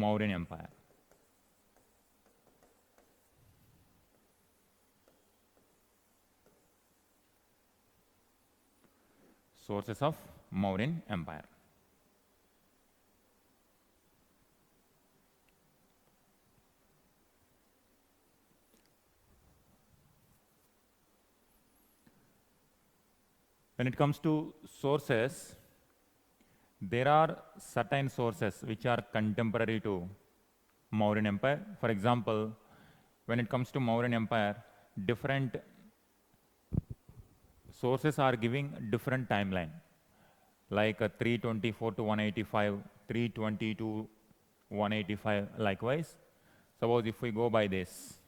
Mauryan Empire. Sources of Mauryan Empire. When it comes to sources, there are certain sources which are contemporary to Mauryan Empire. For example, when it comes to Mauryan Empire, different sources are giving different timeline, like 324 to 185, 320 to 185 likewise. Suppose if we go by this,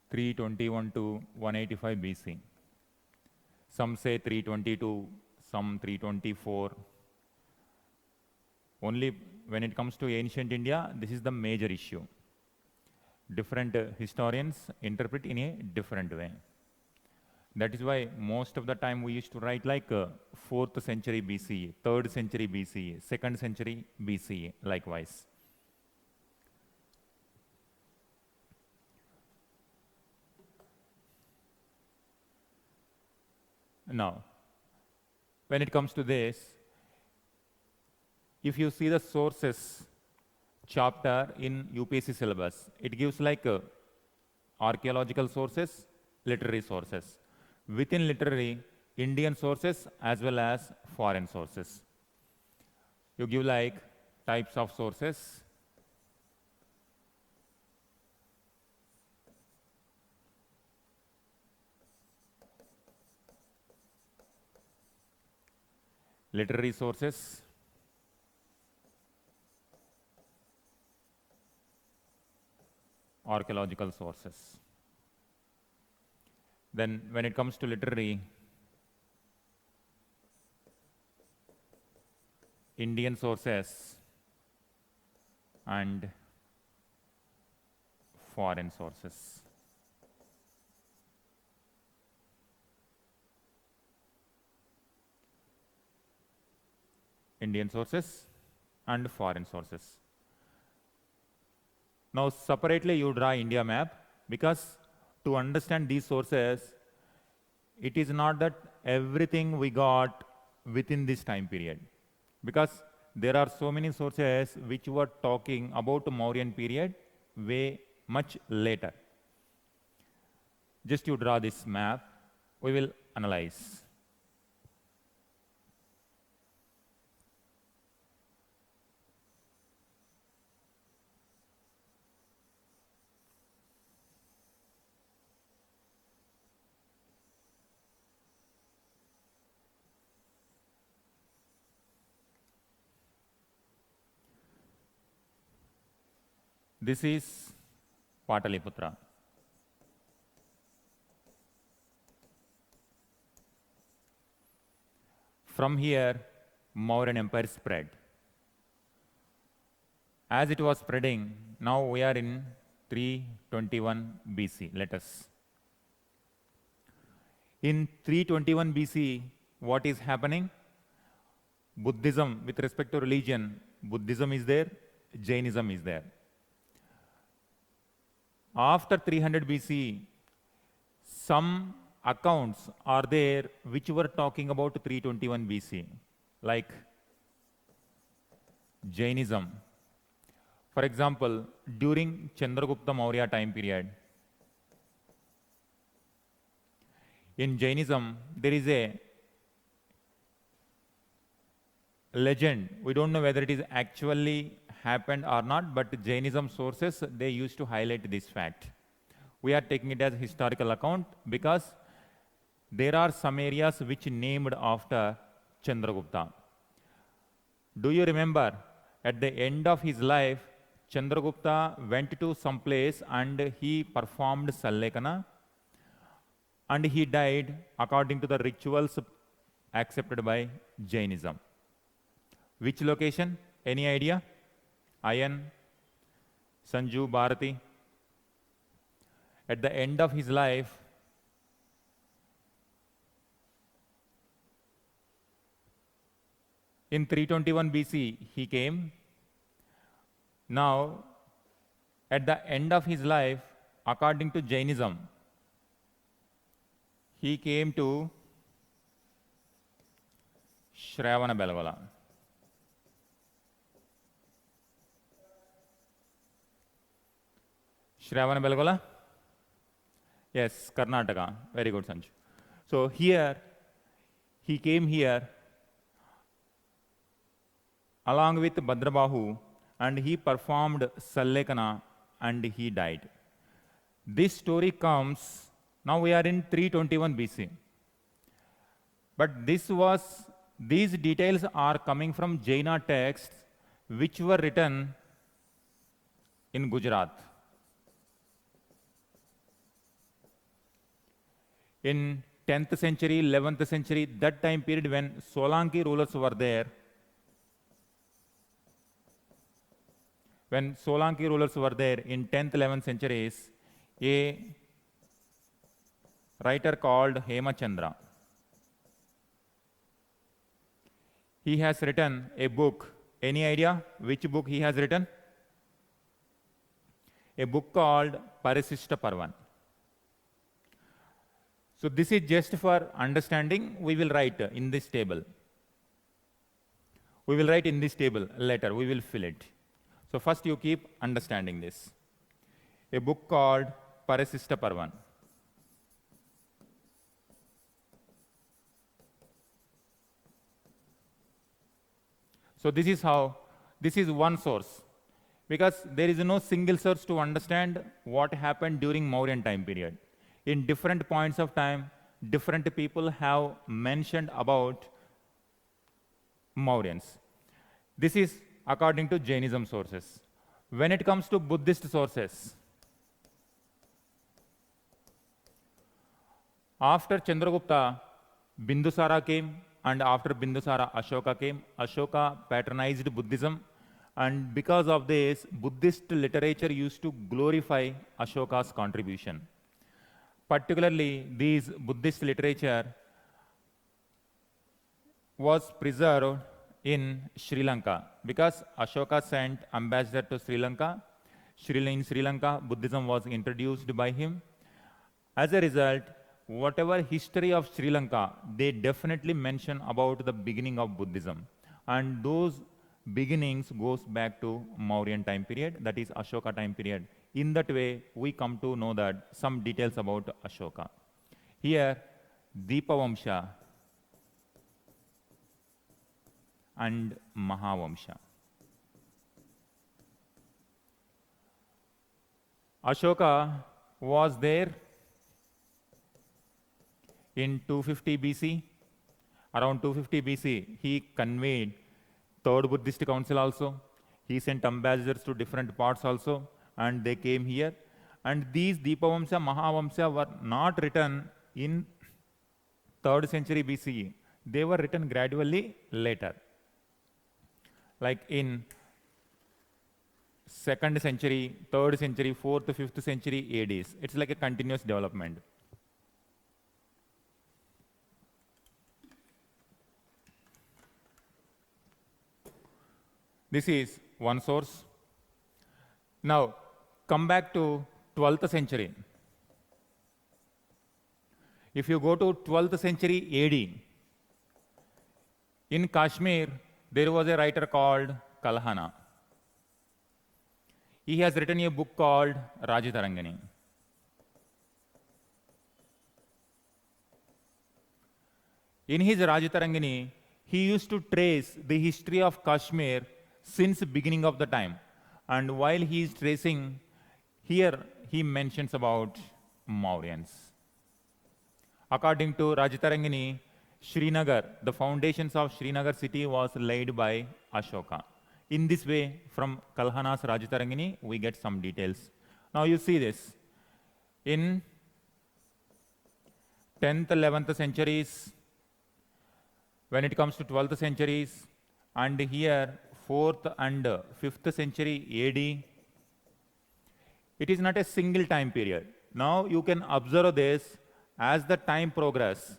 (321 to 185 BC). Some say 322, some 324. Only when it comes to ancient India, this is the major issue. Different historians interpret in a different way. That is why most of the time we used to write like 4th century BCE, 3rd century BCE, 2nd century BCE, likewise. Now, when it comes to this, if you see the sources chapter in UPSC syllabus, it gives like archaeological sources, literary sources. Within literary, Indian sources as well as foreign sources. You give like types of sources. Literary sources, archaeological sources. Then when it comes to literary, Indian sources and foreign sources. Indian sources and foreign sources. Now separately you draw India map, because to understand these sources, it is not that everything we got within this time period, because there are so many sources which were talking about the Mauryan period way much later. Just you draw this map, we will analyze. This is Pataliputra. From here, Mauryan Empire spread. As it was spreading, now we are in 321 BC, let us. In 321 BC, what is happening? Buddhism, with respect to religion, Buddhism is there, Jainism is there. After 300 BC, some accounts are there which were talking about 321 BC, like Jainism. For example, during Chandragupta Maurya time period, in Jainism, there is a legend. We don't know whether it is actually happened or not, but Jainism sources, they used to highlight this fact. We are taking it as a historical account because there are some areas which named after Chandragupta. Do you remember at the end of his life, Chandragupta went to some place and he performed Sallekana, and he died according to the rituals accepted by Jainism. Which location? Any idea? Iron, Sanju Bharati. At the end of his life, in 321 BC, he came. Now, at the end of his life, according to Jainism, he came to Shravana Belgola. Shravana Belgola? Yes, Karnataka. Very good, Sanju. So here, he came here along with Bhadrabahu, and he performed Sallekana and he died. This story comes, now we are in 321 BC. But these details are coming from Jaina texts which were written in Gujarat. In 10th century, 11th century, that time period when Solanki rulers were there, when Solanki rulers were there in 10th, 11th centuries, a writer called Bipan Chandra, he has written a book. Any idea which book he has written? A book called Parisishta Parvan. So this is just for understanding. We will write in this table. We will write in this table later. We will fill it. So first you keep understanding this. A book called Parisishta Parvan. So this is one source. Because there is no single source to understand what happened during Mauryan time period. In different points of time, different people have mentioned about Mauryans. This is according to Jainism sources. When it comes to Buddhist sources, after Chandragupta, Bindusara came, and after Bindusara, Ashoka came. Ashoka patronized Buddhism, and because of this, Buddhist literature used to glorify Ashoka's contribution. Particularly, these Buddhist literature was preserved in Sri Lanka because Ashoka sent ambassador to Sri Lanka. In Sri Lanka, Buddhism was introduced by him. As a result, whatever history of Sri Lanka, they definitely mention about the beginning of Buddhism. And those beginnings goes back to Mauryan time period, that is Ashoka time period. In that way, we come to know that some details about Ashoka. Here, Deepavamsha and Mahavamsha. Ashoka was there in 250 BC. Around 250 BC, he convened Third Buddhist Council also. He sent ambassadors to different parts also, and they came here. And these Deepavamsha, Mahavamsha were not written in 3rd century BCE. They were written gradually later. Like in 2nd century, 3rd century, 4th, 5th century ADs. It's like a continuous development. This is one source. Now, come back to 12th century. If you go to 12th century AD, in Kashmir, there was a writer called Kalhana. He has written a book called Rajatarangani. In his Rajatarangani, he used to trace the history of Kashmir since the beginning of the time. And while he is tracing, here he mentions about Mauryans. According to Rajatarangani, Srinagar, the foundations of Srinagar city was laid by Ashoka. In this way, from Kalhana's Rajatarangani, we get some details. Now you see this. In 10th, 11th centuries, when it comes to 12th centuries, and here 4th and 5th century AD, It is not a single time period. Now you can observe this as the time progress.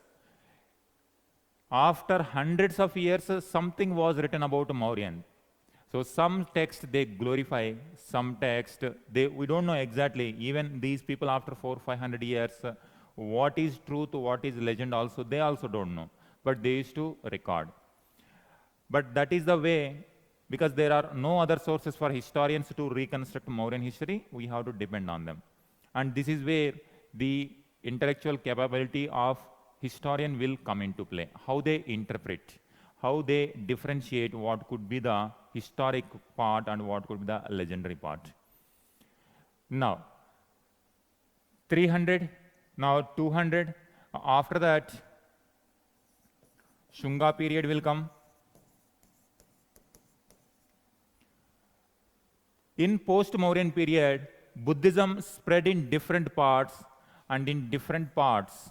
After hundreds of years, something was written about Mauryan. So some text they glorify, some text we don't know exactly. Even these people after 400-500 years, what is truth, what is legend also, they also don't know. But they used to record. But that is the way, because there are no other sources for historians to reconstruct Mauryan history, we have to depend on them. And this is where the intellectual capability of historian will come into play, how they interpret, how they differentiate what could be the historic part and what could be the legendary part. Now, 300, now 200, after that, Shunga period will come. In post-Mauryan period, Buddhism spread in different parts, and in different parts,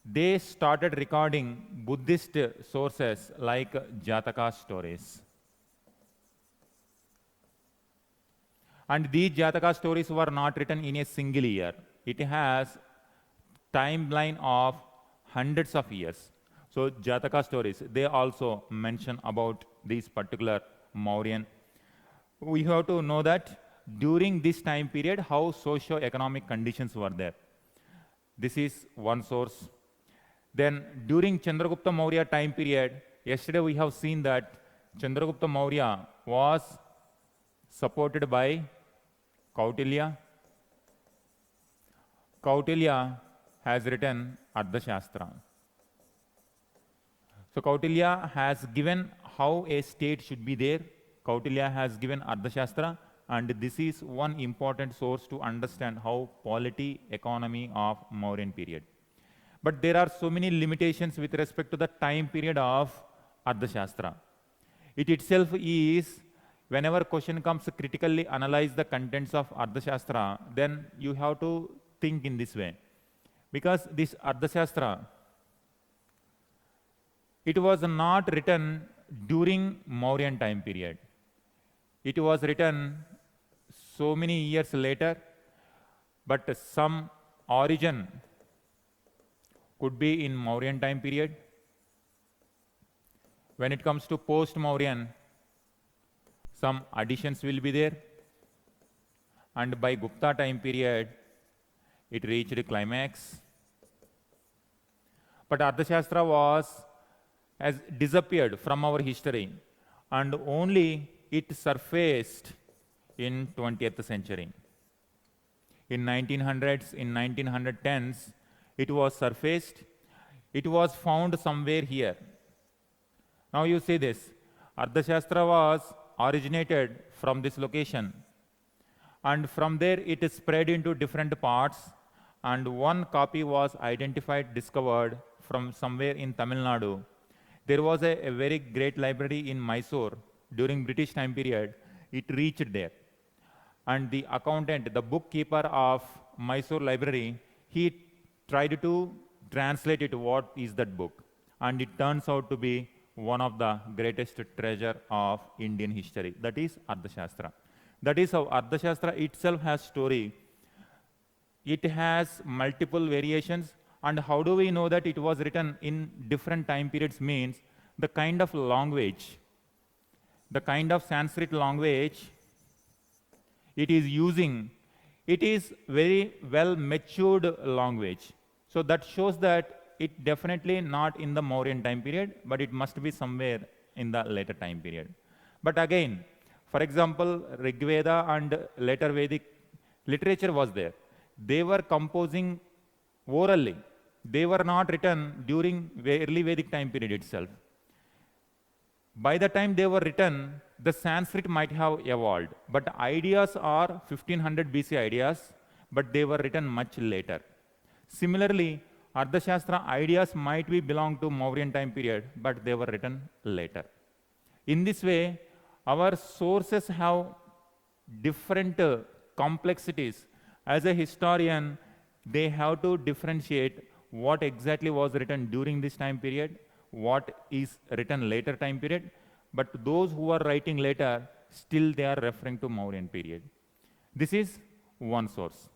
they started recording Buddhist sources like Jataka stories. And these Jataka stories were not written in a single year. It has timeline of hundreds of years. So Jataka stories, they also mention about these particular Mauryan. We have to know that during this time period, how socio-economic conditions were there. This is one source. Then during Chandragupta Maurya time period, yesterday we have seen that Chandragupta Maurya was supported by Kautilya. Kautilya has written Ardhashastra. So Kautilya has given how a state should be there. Kautilya has given Ardhashastra, and this is one important source to understand how polity, economy of Mauryan period. But there are so many limitations with respect to the time period of Ardhashastra. It itself is, whenever question comes, critically analyze the contents of Ardhashastra, then you have to think in this way. Because this Ardhashastra, it was not written during Mauryan time period. It was written so many years later, but some origin could be in Mauryan time period. When it comes to post-Mauryan, some additions will be there. And by Gupta time period, it reached a climax. But Ardhashastra has disappeared from our history, and only it surfaced in 20th century. In 1900s, in 1910s, it was surfaced. It was found somewhere here. Now you see this. Ardhashastra was originated from this location. And from there it spread into different parts. And one copy was identified, discovered from somewhere in Tamil Nadu. There was a very great library in Mysore during British time period. It reached there. And the accountant, the bookkeeper of Mysore library, he tried to translate it, what is that book. And it turns out to be one of the greatest treasure of Indian history. That is Ardhashastra. That is how Ardhashastra itself has story. It has multiple variations. And how do we know that it was written in different time periods means the kind of language, the kind of Sanskrit language it is using, it is very well matured language. So that shows that it definitely not in the Mauryan time period, but it must be somewhere in the later time period. But again, for example, Rig Veda and later Vedic literature was there. They were composing orally. They were not written during early Vedic time period itself. By the time they were written, the Sanskrit might have evolved, but ideas are 1500 BC ideas, but they were written much later. Similarly, Ardhashastra ideas might be belong to Mauryan time period, but they were written later. In this way, our sources have different complexities. As a historian, they have to differentiate what exactly was written during this time period, what is written later time period, but those who are writing later, still they are referring to Mauryan period. This is one source.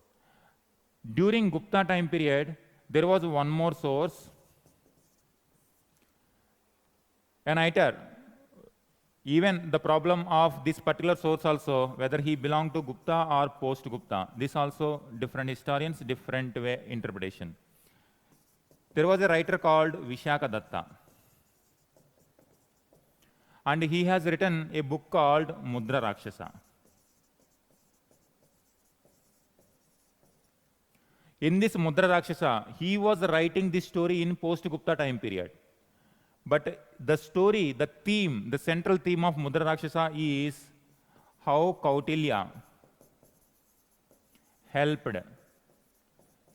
During Gupta time period, there was one more source, an writer. Even the problem of this particular source also, whether he belonged to Gupta or post-Gupta, this also different historians, different way interpretation. There was a writer called Vishaka Datta, and he has written a book called Mudra Rakshasa. In this Mudra Rakshasa, he was writing this story in post-Gupta time period. But the story, the theme, the central theme of Mudra Rakshasa is how Kautilya helped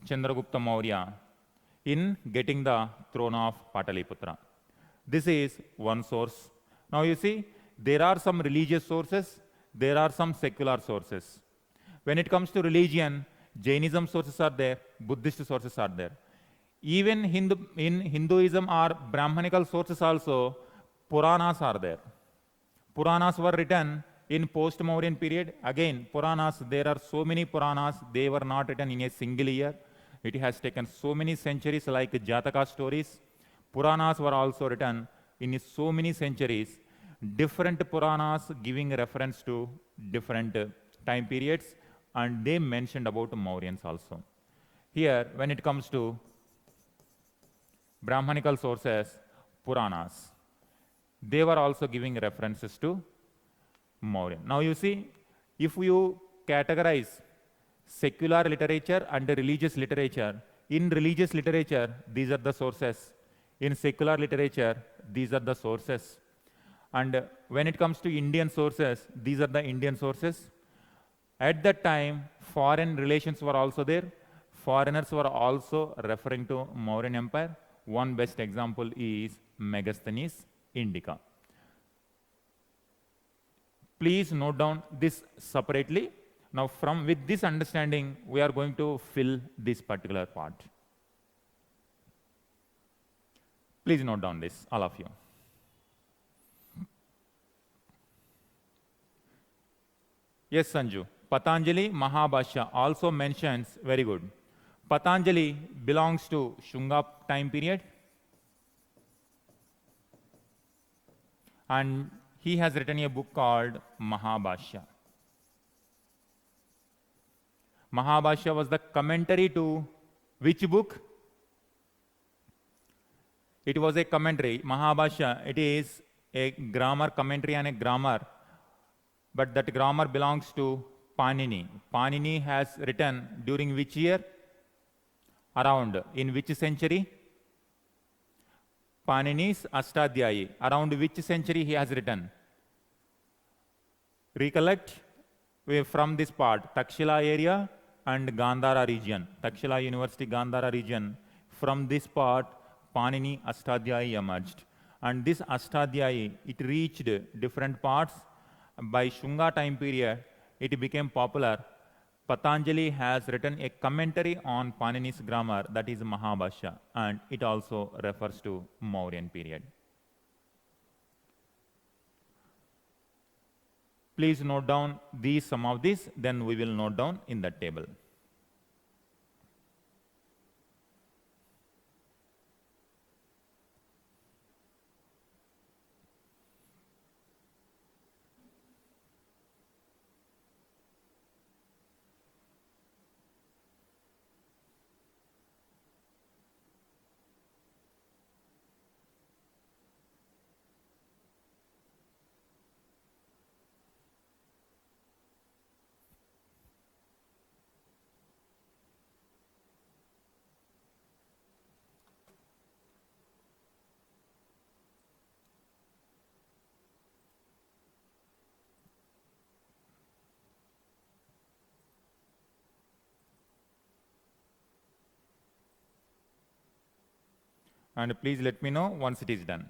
Chandragupta Maurya in getting the throne of Pataliputra. This is one source. Now you see, there are some religious sources, there are some secular sources. When it comes to religion, Jainism sources are there, Buddhist sources are there. Even in Hinduism or Brahmanical sources also, Puranas are there. Puranas were written in post-Mauryan period. Again, Puranas, there are so many Puranas, they were not written in a single year. It has taken so many centuries, like Jataka stories. Puranas were also written in so many centuries. Different Puranas giving reference to different time periods, and they mentioned about Mauryans also. Here, when it comes to Brahmanical sources, Puranas, they were also giving references to Mauryan. Now you see, if you categorize secular literature and religious literature, in religious literature, these are the sources. In secular literature, these are the sources. And when it comes to Indian sources, these are the Indian sources. At that time, foreign relations were also there. Foreigners were also referring to Mauryan Empire. One best example is Megasthenes Indica. Please note down this separately. Now, with this understanding, we are going to fill this particular part. Please note down this, all of you. Yes, Sanju. Patanjali Mahabhashya also mentions, very good. Patanjali belongs to Shunga time period, and he has written a book called Mahabhashya. Mahabhashya was the commentary to which book? It was a commentary. Mahabhashya, it is a grammar commentary and a grammar, but that grammar belongs to Panini. Panini has written during which year? Around in which century? Panini's Ashtadhyayi. Around which century he has written? Recollect from this part, Takshila area and Gandhara region. Takshila University, Gandhara region. From this part, Panini Ashtadhyayi emerged. And this Ashtadhyayi, it reached different parts. By Shunga time period, it became popular. Patanjali has written a commentary on Panini's grammar, that is Mahabhashya, and it also refers to Mauryan period. Please note down some of these, then we will note down in that table. And please let me know once it is done.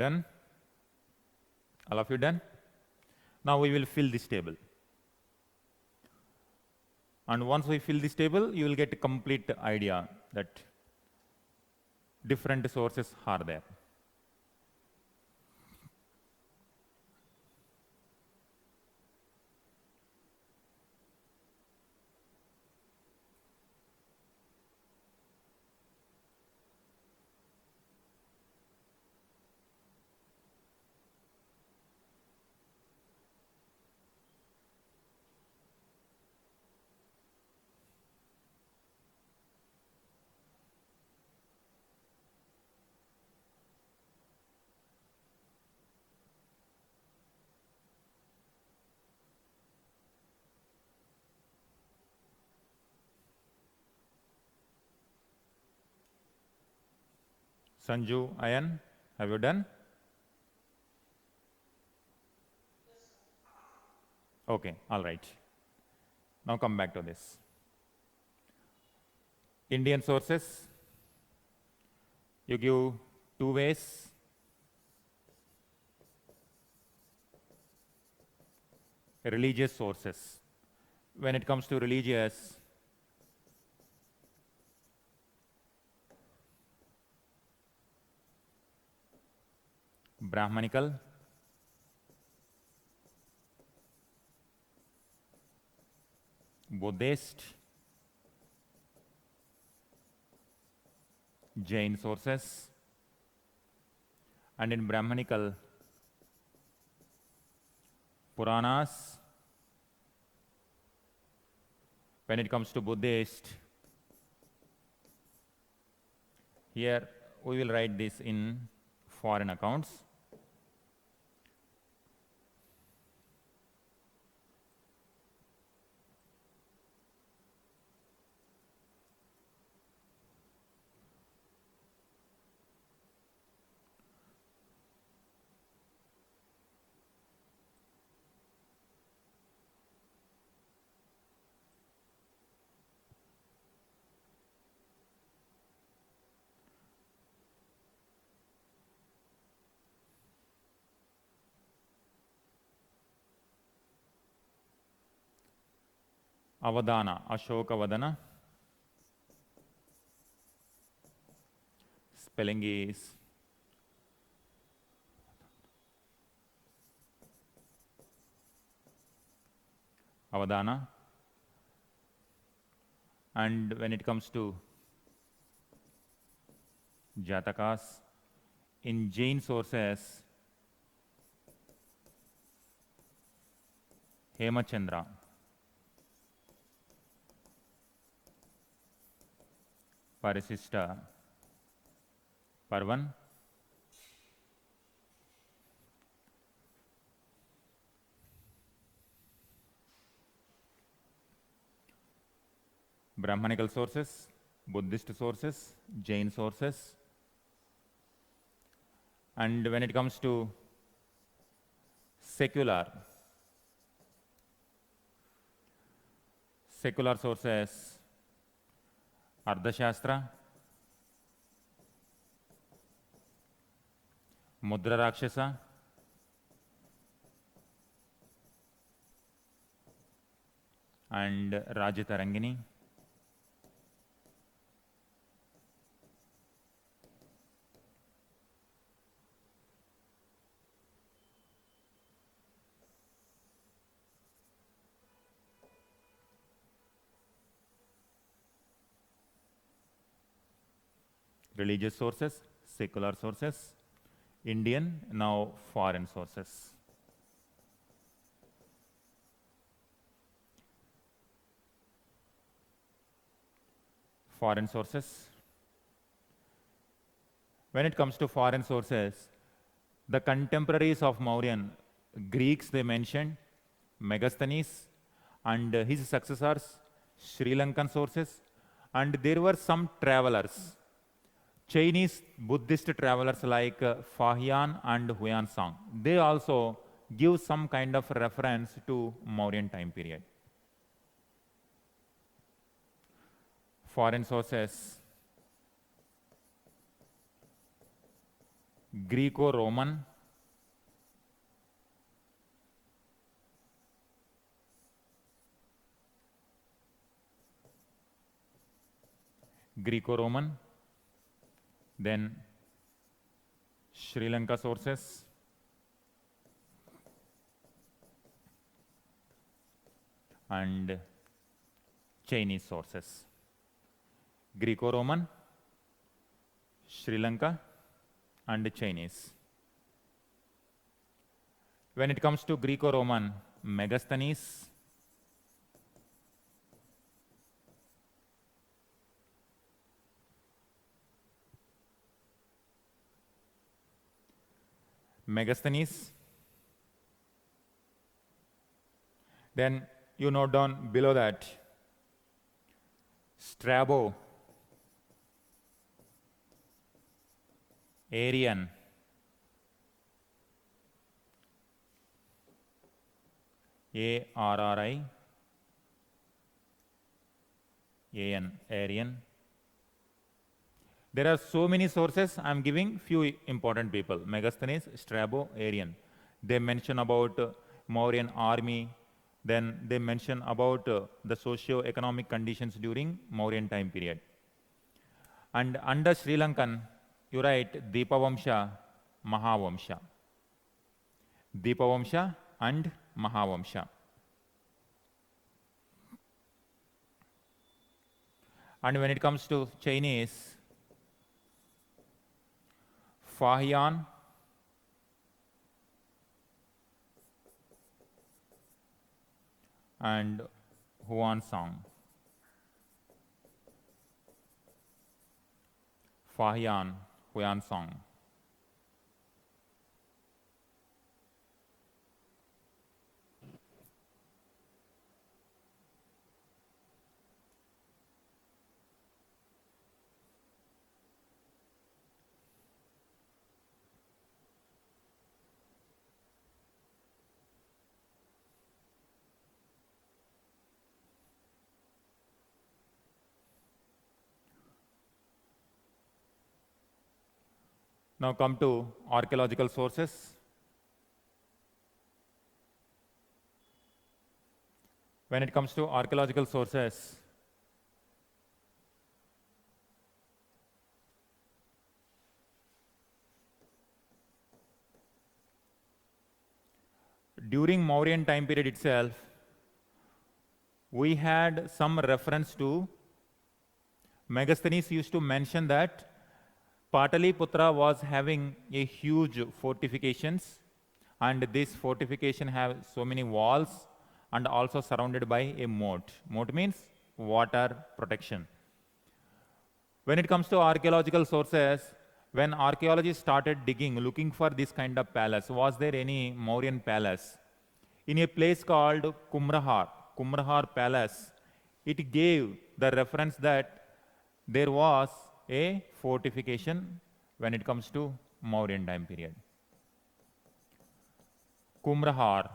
Done? All of you done? Now we will fill this table. And once we fill this table, you will get a complete idea that different sources are there. Sanju, Ayan, have you done? Okay, all right. Now come back to this. Indian sources, you give two ways. Religious sources. When it comes to religious, Brahmanical, Buddhist, Jain sources, and in Brahmanical, Puranas. When it comes to Buddhist, here we will write this in foreign accounts. Avadana, Ashoka Vadana. Spelling is Avadana. And when it comes to Jatakas, in Jain sources, Hemachandra. Parisista Parvan, Brahmanical sources, Buddhist sources, Jain sources. And when it comes to secular sources, Ardhashastra, Mudra Rakshasa, and Rajatarangini. Religious sources, secular sources, Indian, now foreign sources. Foreign sources. When it comes to foreign sources, the contemporaries of Mauryan, Greeks they mentioned, Megasthenes, and his successors, Sri Lankan sources, and there were some travelers, Chinese Buddhist travelers like Fahian and Huansang. They also give some kind of reference to Mauryan time period. Foreign sources. Greco-Roman, Greco-Roman, then Sri Lanka sources, and Chinese sources. Greco-Roman, Sri Lanka, and Chinese. When it comes to Greco-Roman, Megasthenes, then you note down below that Strabo, Aryan, Arri, Aryan. There are so many sources. I am giving few important people. Megasthenes, Strabo, Aryan. They mention about Mauryan army. Then they mention about the socio-economic conditions during Mauryan time period. And under Sri Lankan, you write Dipavamsha, Mahavamsha. Dipavamsha and Mahavamsha. And when it comes to Chinese, Fahian, and Huansong. Fahian, Huansong. Now come to archaeological sources. When it comes to archaeological sources, during Mauryan time period itself, we had some reference to Megasthenes used to mention that Pataliputra was having a huge fortifications, and this fortification have so many walls and also surrounded by a moat. Moat means water protection. When it comes to archaeological sources, when archaeologists started digging, looking for this kind of palace, was there any Mauryan palace? In a place called Kumrahar Palace, it gave the reference that there was a fortification when it comes to Mauryan time period. Kumrahar,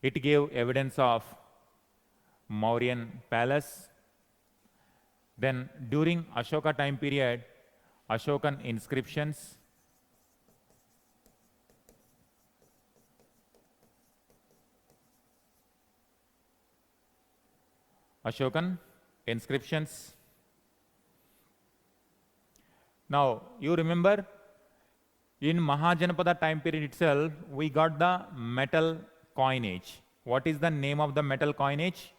it gave evidence of Mauryan palace. Then during Ashoka time period, Ashokan inscriptions, Now, you remember, in Mahajanapada time period itself, we got the metal coinage. What is the name of the metal coinage?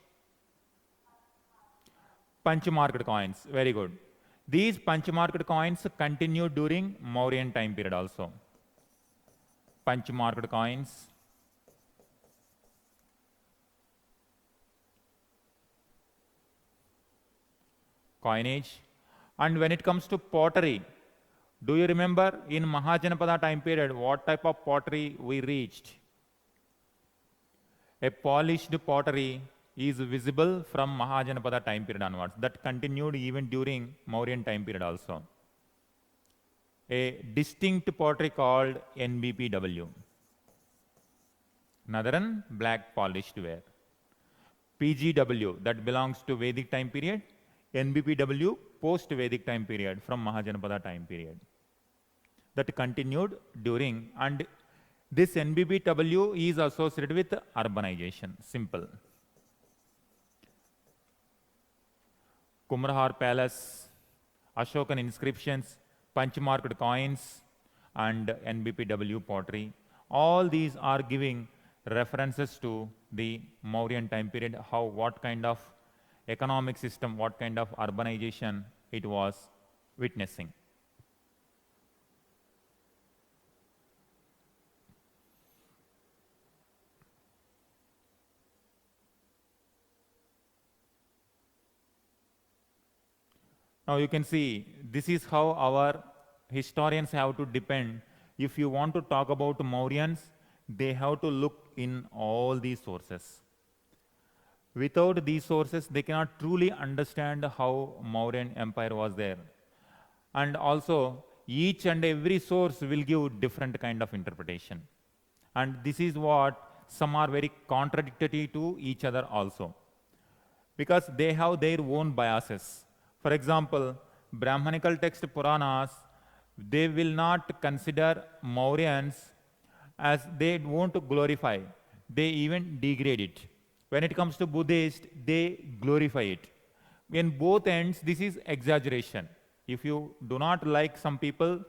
Punch-marked coins. Very good. These punch-marked coins continued during Mauryan time period also. Punch-marked coins. Coinage. And when it comes to pottery, do you remember in Mahajanapada time period what type of pottery we reached? A polished pottery is visible from Mahajanapada time period onwards. That continued even during Mauryan time period also. A distinct pottery called NBPW, Northern Black Polished Ware. PGW, that belongs to Vedic time period. NBPW, post-Vedic time period from Mahajanapada time period. that continued during, and this NBBW is associated with urbanization, simple. Kumrahar Palace, Ashokan inscriptions, punch-marked coins, and NBPW pottery. All these are giving references to the Mauryan time period, what kind of economic system, what kind of urbanization it was witnessing. Now you can see, this is how our historians have to depend. If you want to talk about Mauryans, they have to look in all these sources. Without these sources, they cannot truly understand how Mauryan Empire was there. And also, each and every source will give different kind of interpretation. And this is what some are very contradictory to each other also, because they have their own biases. For example, Brahmanical text Puranas, they will not consider Mauryans as they won't glorify, they even degrade it. When it comes to Buddhist, they glorify it. In both ends, this is exaggeration. If you do not like some people,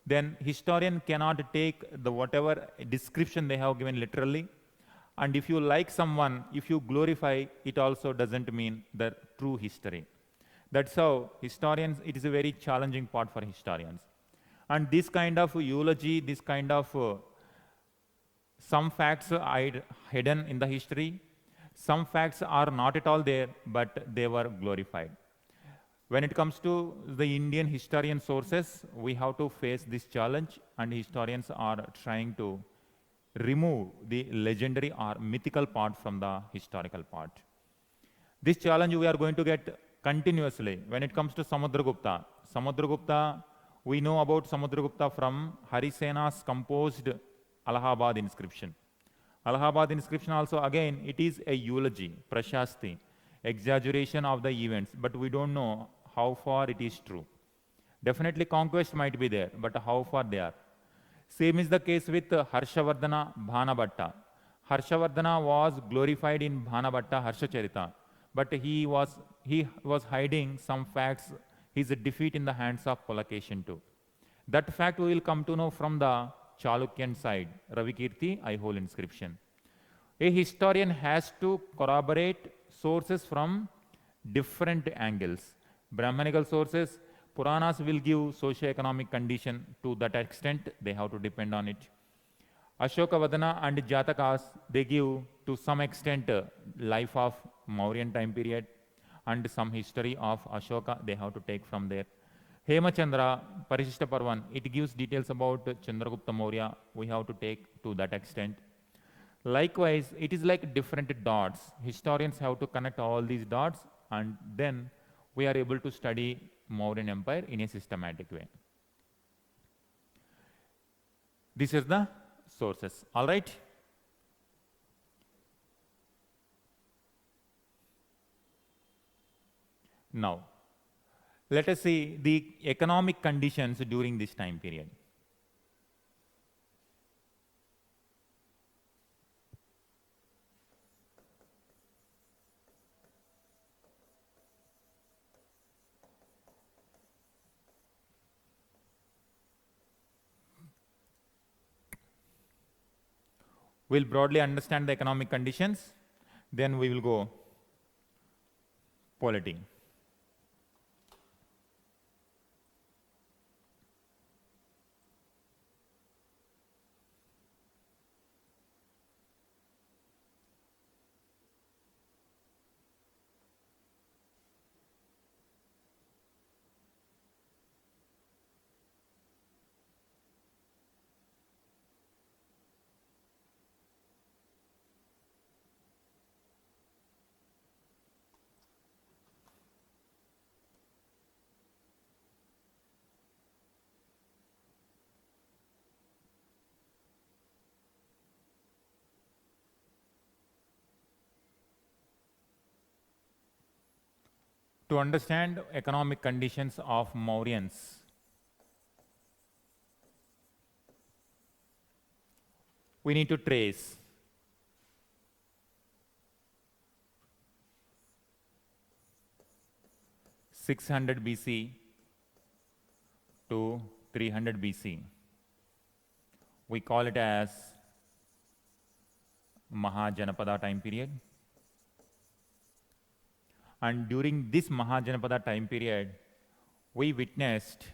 then historian cannot take the whatever description they have given literally. And if you like someone, if you glorify, it also doesn't mean the true history. That's how historians, it is a very challenging part for historians. And this kind of eulogy, this kind of some facts are hidden in the history, some facts are not at all there, but they were glorified. When it comes to the Indian historian sources, we have to face this challenge, and historians are trying to remove the legendary or mythical part from the historical part. This challenge we are going to get continuously when it comes to Samudragupta. Samudragupta, we know about Samudragupta from Harisena's composed Allahabad inscription. Allahabad inscription also, again, it is a eulogy, prashasti, exaggeration of the events, but we don't know how far it is true. Definitely conquest might be there, but how far they are. Same is the case with Harshavardhana Bhanabhatta. Harshavardhana was glorified in Bhanabhatta Harshacharita, but he was hiding some facts, his defeat in the hands of Pulakeshin too. That fact we will come to know from the Chalukyan side, Ravikirti Aihole inscription. A historian has to corroborate sources from different angles. Brahmanical sources, Puranas will give socio-economic condition. To that extent, they have to depend on it. Ashokavadana and Jatakas, they give to some extent life of Mauryan time period, and some history of Ashoka they have to take from there. Hemachandra, Parishishta Parvan, it gives details about Chandragupta Maurya, we have to take to that extent. Likewise, it is like different dots. Historians have to connect all these dots, and then we are able to study Mauryan Empire in a systematic way. This is the sources, all right? Now, let us see the economic conditions during this time period. We'll broadly understand the economic conditions, then we will go polity. To understand economic conditions of Mauryans, we need to trace. (600 BC to 300 BC). We call it as Mahajanapada time period. And during this Mahajanapada time period, we witnessed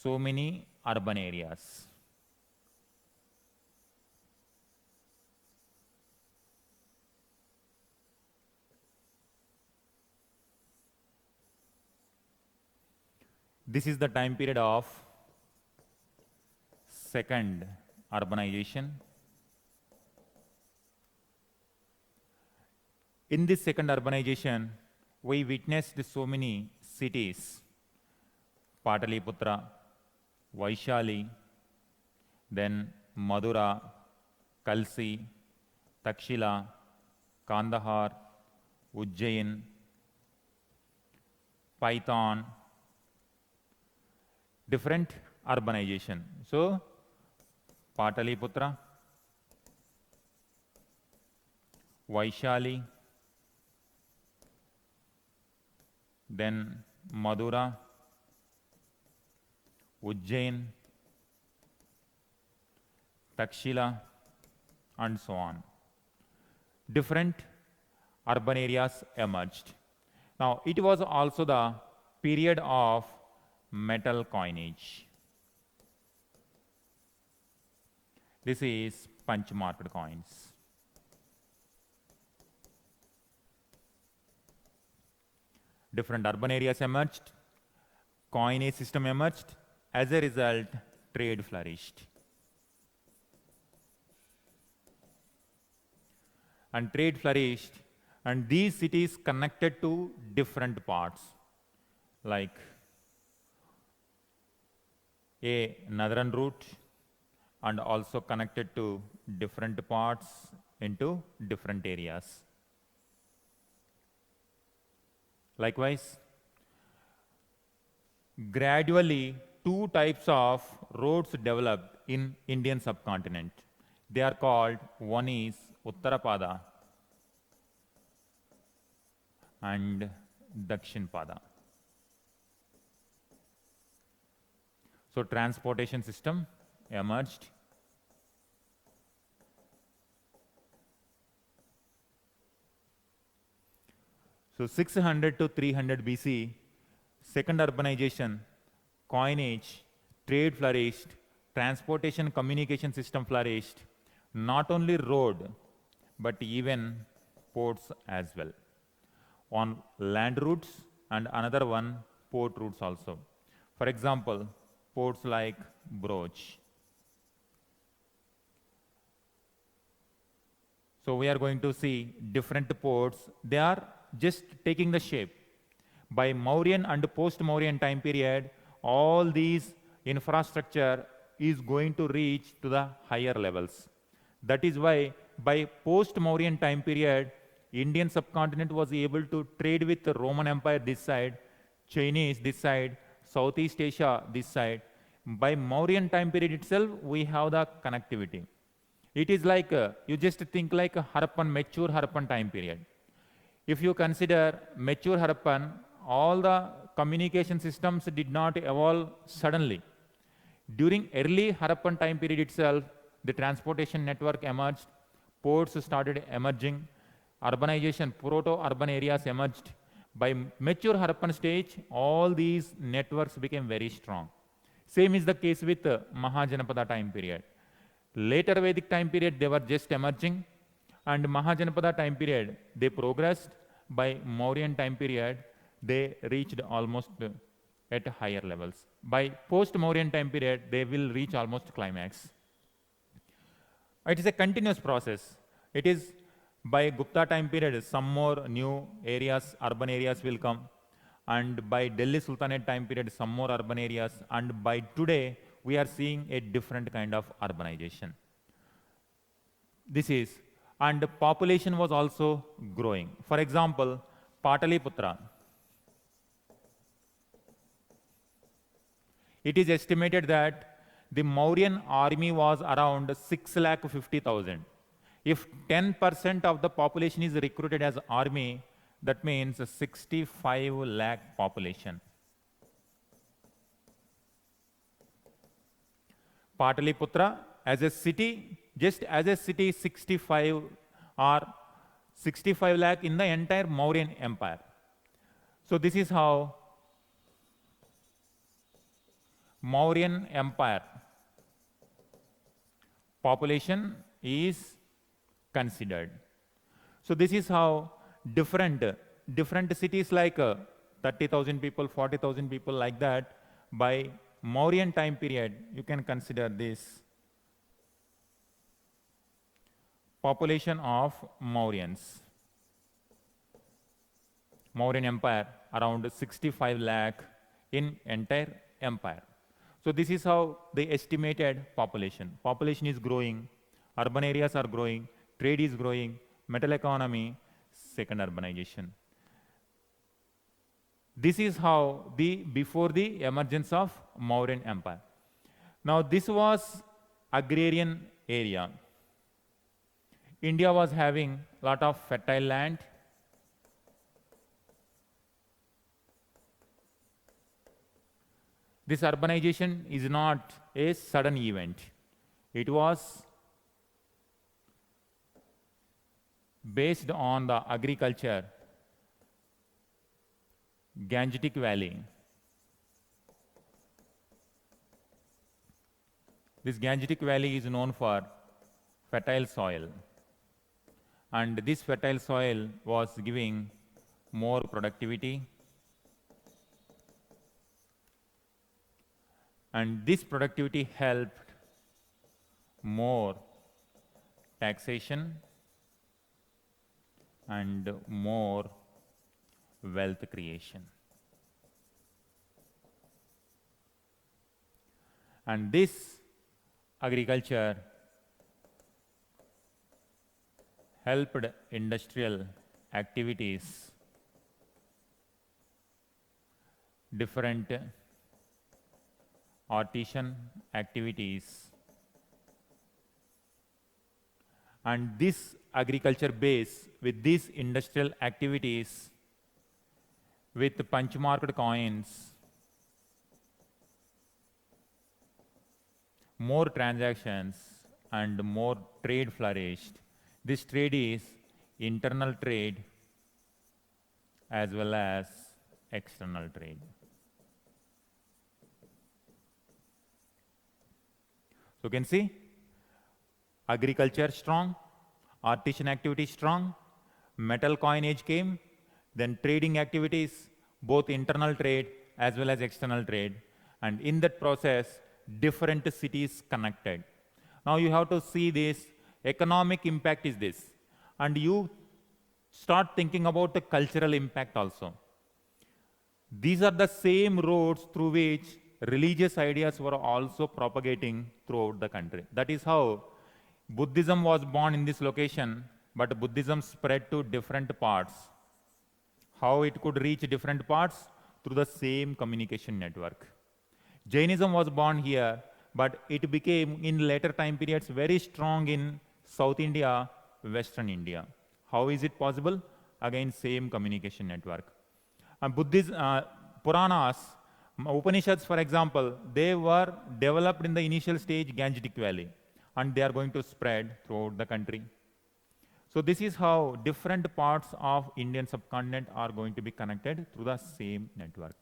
so many urban areas. This is the time period of second urbanization. In this second urbanization, we witnessed so many cities: Pataliputra, Vaishali, then Madura, Kalsi, Takshila, Kandahar, Ujjain, Python, different urbanization. So, Pataliputra, Vaishali, then Madura, Ujjain, Takshila, and so on. Different urban areas emerged. Now, it was also the period of metal coinage. This is punch-marked coins. Different urban areas emerged, coinage system emerged. As a result, trade flourished. And trade flourished, and these cities connected to different parts, like a northern route, and also connected to different parts into different areas. Likewise, gradually, two types of roads developed in Indian subcontinent. They are called, one is Uttarapada and Dakshinpada. So transportation system emerged. So 600 to 300 BC, second urbanization, coinage, trade flourished, transportation communication system flourished, not only road, but even ports as well. On land routes and another one, port routes also. For example, ports like Broach. So we are going to see different ports. They are just taking the shape. By Mauryan and post-Mauryan time period, all these infrastructure is going to reach to the higher levels. That is why by post-Mauryan time period, Indian subcontinent was able to trade with the Roman Empire this side, Chinese this side, Southeast Asia this side. By Mauryan time period itself, we have the connectivity. It is like, you just think like a Harappan, mature Harappan time period. If you consider mature Harappan, all the communication systems did not evolve suddenly. During early Harappan time period itself, the transportation network emerged, ports started emerging, urbanization, proto-urban areas emerged. By mature Harappan stage, all these networks became very strong. Same is the case with Mahajanapada time period. Later Vedic time period, they were just emerging, and Mahajanapada time period, they progressed. By Mauryan time period, they reached almost at higher levels. By post-Mauryan time period, they will reach almost climax. It is a continuous process. It is by Gupta time period, some more new areas, urban areas will come. And by Delhi Sultanate time period, some more urban areas. And by today, we are seeing a different kind of urbanization. This is, and the population was also growing. For example, Pataliputra. It is estimated that the Mauryan army was around 6,50,000. If 10% of the population is recruited as army, that means 65 lakh population. Pataliputra as a city, just as a city, 65 or 65 lakh in the entire Mauryan Empire. So this is how Mauryan Empire population is considered. So this is how different cities like 30,000 people, 40,000 people like that, by Mauryan time period, you can consider this population of Mauryans. Mauryan Empire, around 65 lakh in entire empire. So this is how they estimated population. Population is growing, urban areas are growing, trade is growing, metal economy, second urbanization. This is how before the emergence of Mauryan Empire. Now this was agrarian area. India was having a lot of fertile land. This urbanization is not a sudden event. It was based on the agriculture. Gangetic Valley. This Gangetic Valley is known for fertile soil. And this fertile soil was giving more productivity. And this productivity helped more taxation and more wealth creation. And this agriculture helped industrial activities, different artisan activities. And this agriculture base with these industrial activities, with punch-marked coins, more transactions and more trade flourished. This trade is internal trade as well as external trade. So you can see agriculture strong, artisan activity strong, metal coinage came, then trading activities, both internal trade as well as external trade. And in that process, different cities connected. Now you have to see this economic impact is this. And you start thinking about the cultural impact also. These are the same roads through which religious ideas were also propagating throughout the country. That is how Buddhism was born in this location, but Buddhism spread to different parts. How it could reach different parts? Through the same communication network. Jainism was born here, but it became in later time periods very strong in South India, Western India. How is it possible? Again, same communication network. Buddhism, Puranas, Upanishads, for example, they were developed in the initial stage, Gangetic Valley, and they are going to spread throughout the country. So this is how different parts of Indian subcontinent are going to be connected through the same network.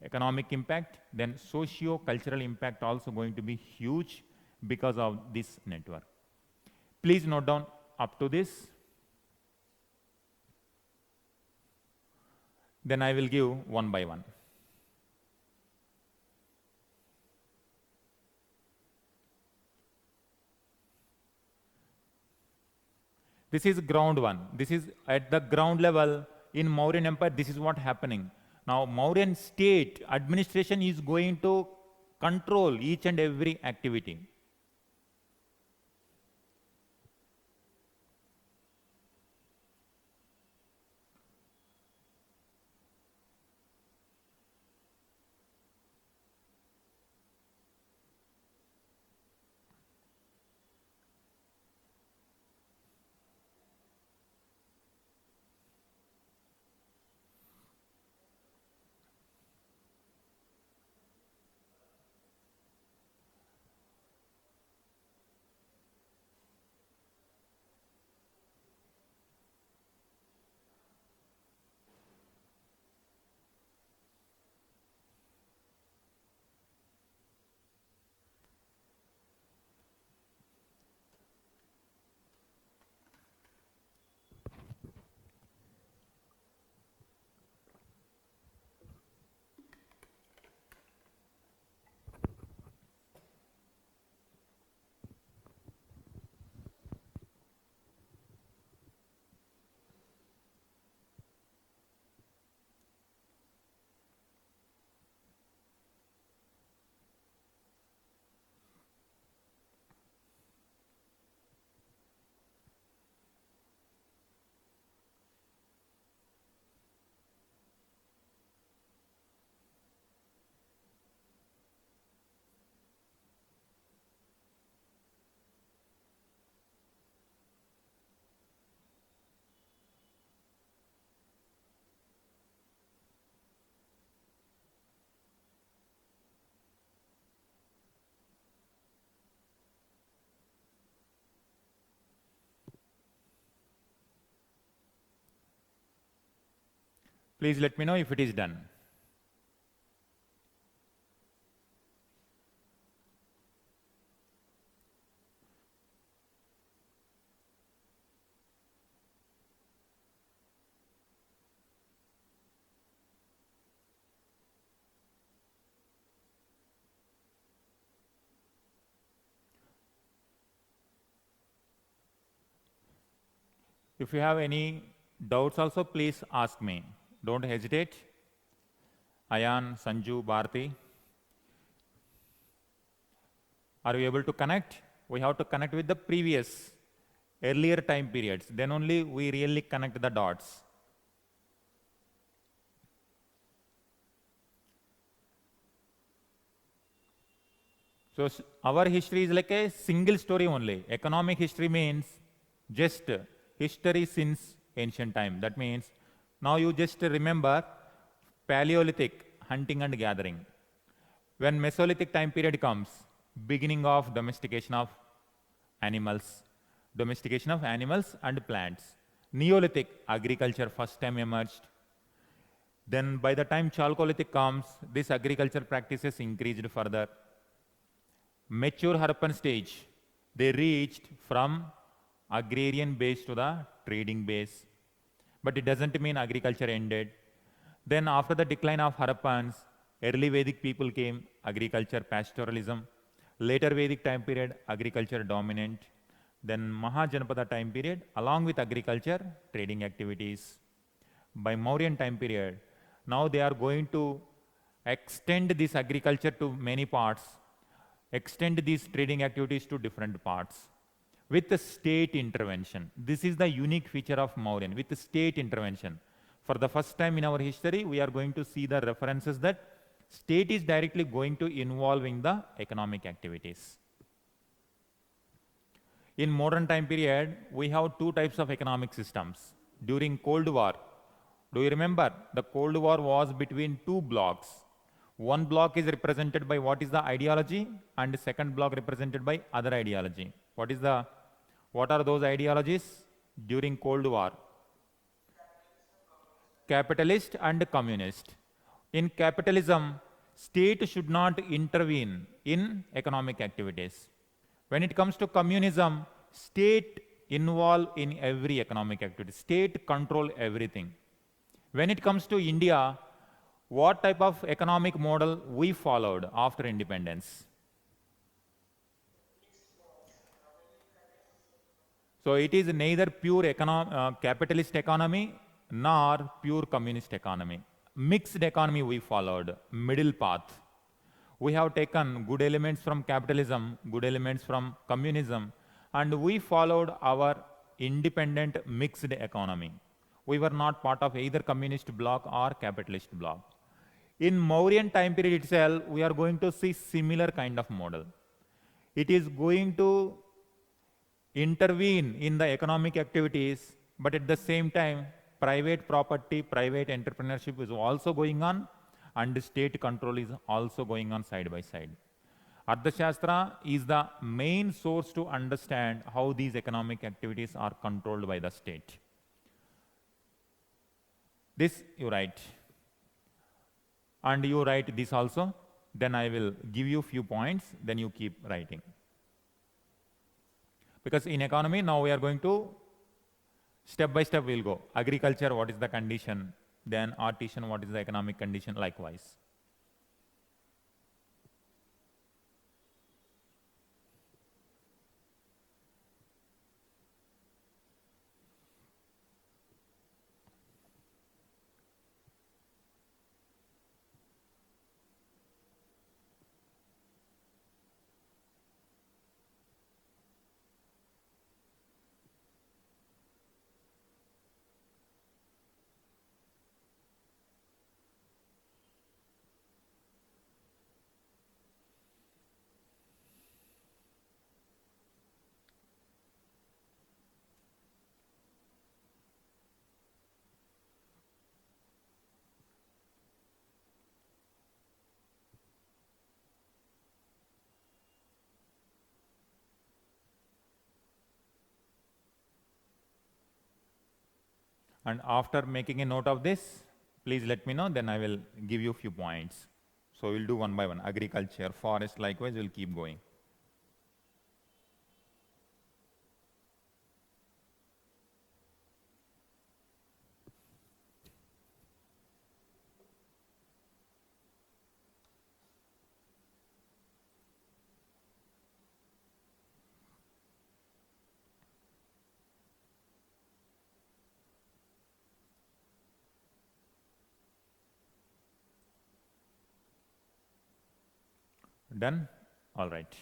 Economic impact, then socio-cultural impact also going to be huge because of this network. Please note down up to this. Then I will give one by one. This is ground one. This is at the ground level in Mauryan Empire. This is what happening. Now, Mauryan state administration is going to control each and every activity. Please let me know if it is done. If you have any doubts also, please ask me. Don't hesitate. Ayan, Sanju, Bharti. Are you able to connect? We have to connect with the previous, earlier time periods. Then only we really connect the dots. So our history is like a single story only. Economic history means just history since ancient time. That means now you just remember Paleolithic, hunting and gathering. When Mesolithic time period comes, beginning of domestication of animals and plants. Neolithic, agriculture first time emerged. Then by the time Chalcolithic comes, this agriculture practices increased further. Mature Harappan stage, they reached from agrarian base to the trading base. But it doesn't mean agriculture ended. Then after the decline of Harappans, early Vedic people came, agriculture, pastoralism. Later Vedic time period, agriculture dominant. Then Mahajanapada time period, along with agriculture, trading activities. By Mauryan time period, now they are going to extend this agriculture to many parts, extend these trading activities to different parts with the state intervention. This is the unique feature of Mauryan, with the state intervention. For the first time in our history, we are going to see the references that state is directly going to involve in the economic activities. In modern time period, we have two types of economic systems. During Cold War, do you remember? The Cold War was between two blocks. One block is represented by what is the ideology, and the second block represented by other ideology. What are those ideologies during Cold War? Capitalist and communist. In capitalism, state should not intervene in economic activities. When it comes to communism, state involve in every economic activity. State control everything. When it comes to India, what type of economic model we followed after independence? So it is neither pure capitalist economy nor pure communist economy. Mixed economy we followed, middle path. We have taken good elements from capitalism, good elements from communism, and we followed our independent mixed economy. We were not part of either communist bloc or capitalist bloc. In Mauryan time period itself, we are going to see similar kind of model. It is going to intervene in the economic activities, but at the same time, private property, private entrepreneurship is also going on, and state control is also going on side by side. Arthashastra is the main source to understand how these economic activities are controlled by the state. This you write. And you write this also. Then I will give you few points, then you keep writing. Because in economy, now we are going to, step by step we'll go. Agriculture, what is the condition? Then artisan, what is the economic condition? Likewise. And after making a note of this, Please let me know, then I will give you a few points. So we'll do one by one. Agriculture, forest, likewise, we'll keep going. Done? All right.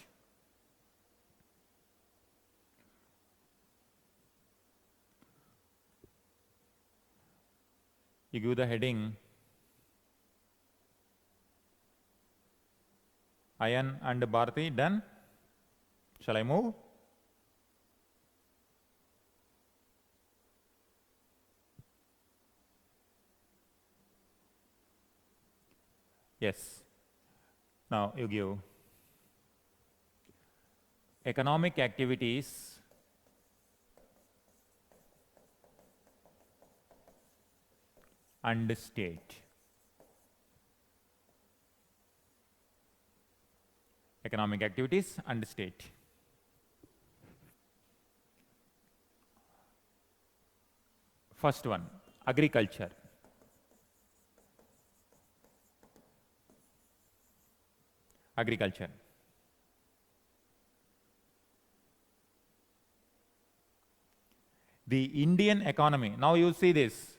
You give the heading Ayan and Bharati. Done? Shall I move? Yes. Now you give economic activities and state. Economic activities and state. First one, agriculture. Agriculture. The Indian economy. Now you see this.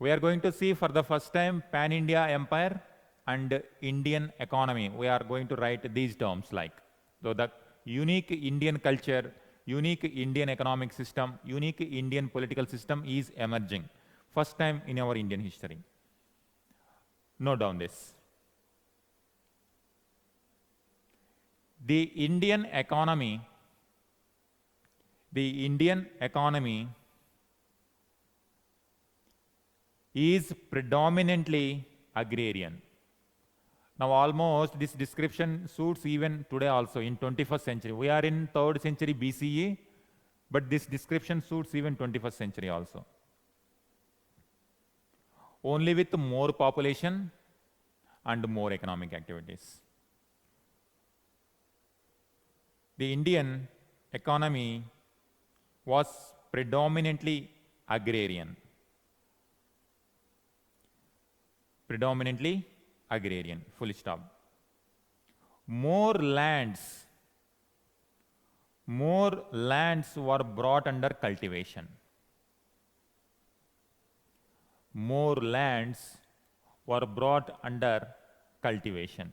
We are going to see for the first time Pan-India empire and Indian economy. We are going to write these terms like, so the unique Indian culture, unique Indian economic system, unique Indian political system is emerging. First time in our Indian history. Note down this. The Indian economy is predominantly agrarian. Now almost this description suits even today also in 21st century. We are in 3rd century BCE, but this description suits even 21st century also. Only with more population and more economic activities. The Indian economy was predominantly agrarian. Predominantly agrarian, full stop. More lands were brought under cultivation. More lands were brought under cultivation.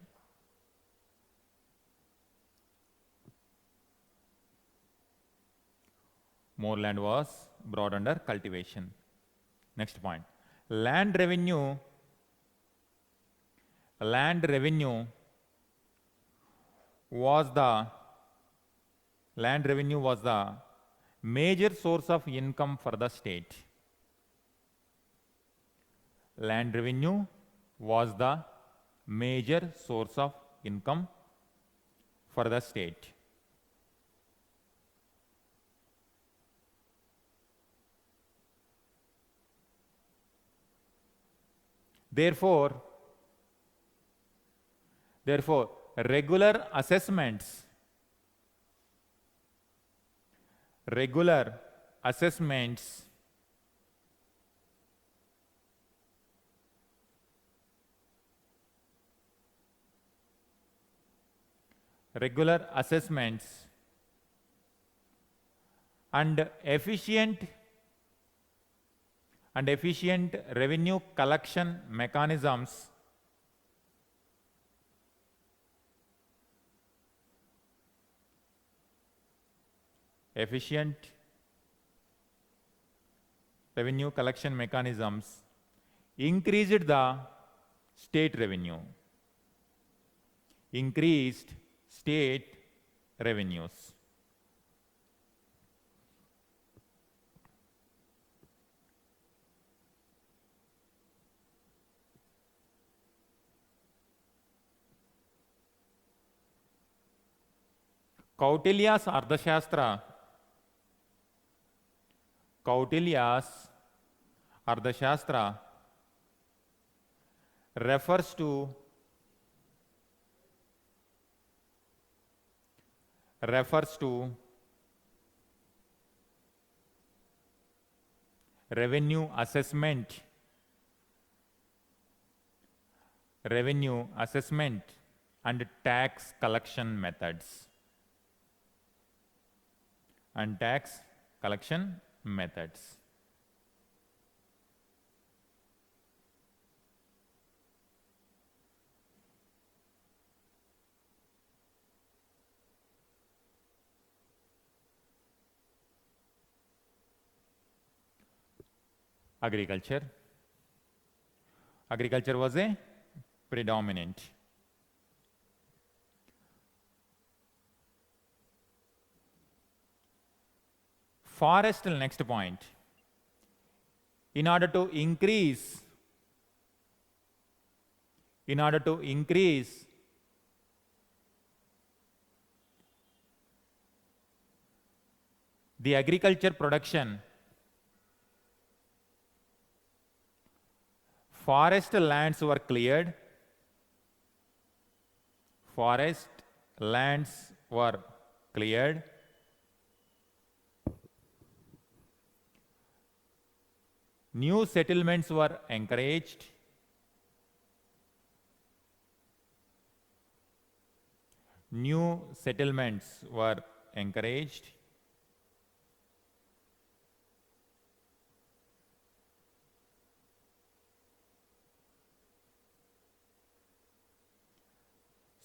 More land was brought under cultivation. Next point. Land revenue was the major source of income for the state. Land revenue was the major source of income for the state. Therefore, regular assessments and efficient revenue collection mechanisms increased the state revenue. Increased state revenues. Kautilya's Arthashastra refers to revenue assessment and tax collection methods. Agriculture was a predominant. Forest, next point. In order to increase the agriculture production, forest lands were cleared. New settlements were encouraged.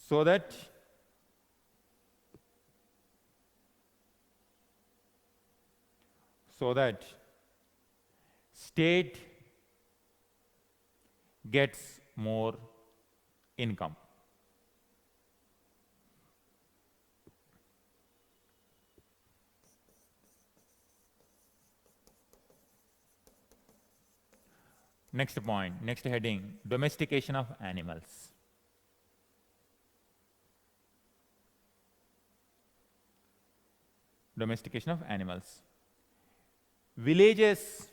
So that state gets more income. Next point, next heading, domestication of animals. Domestication of animals. Villages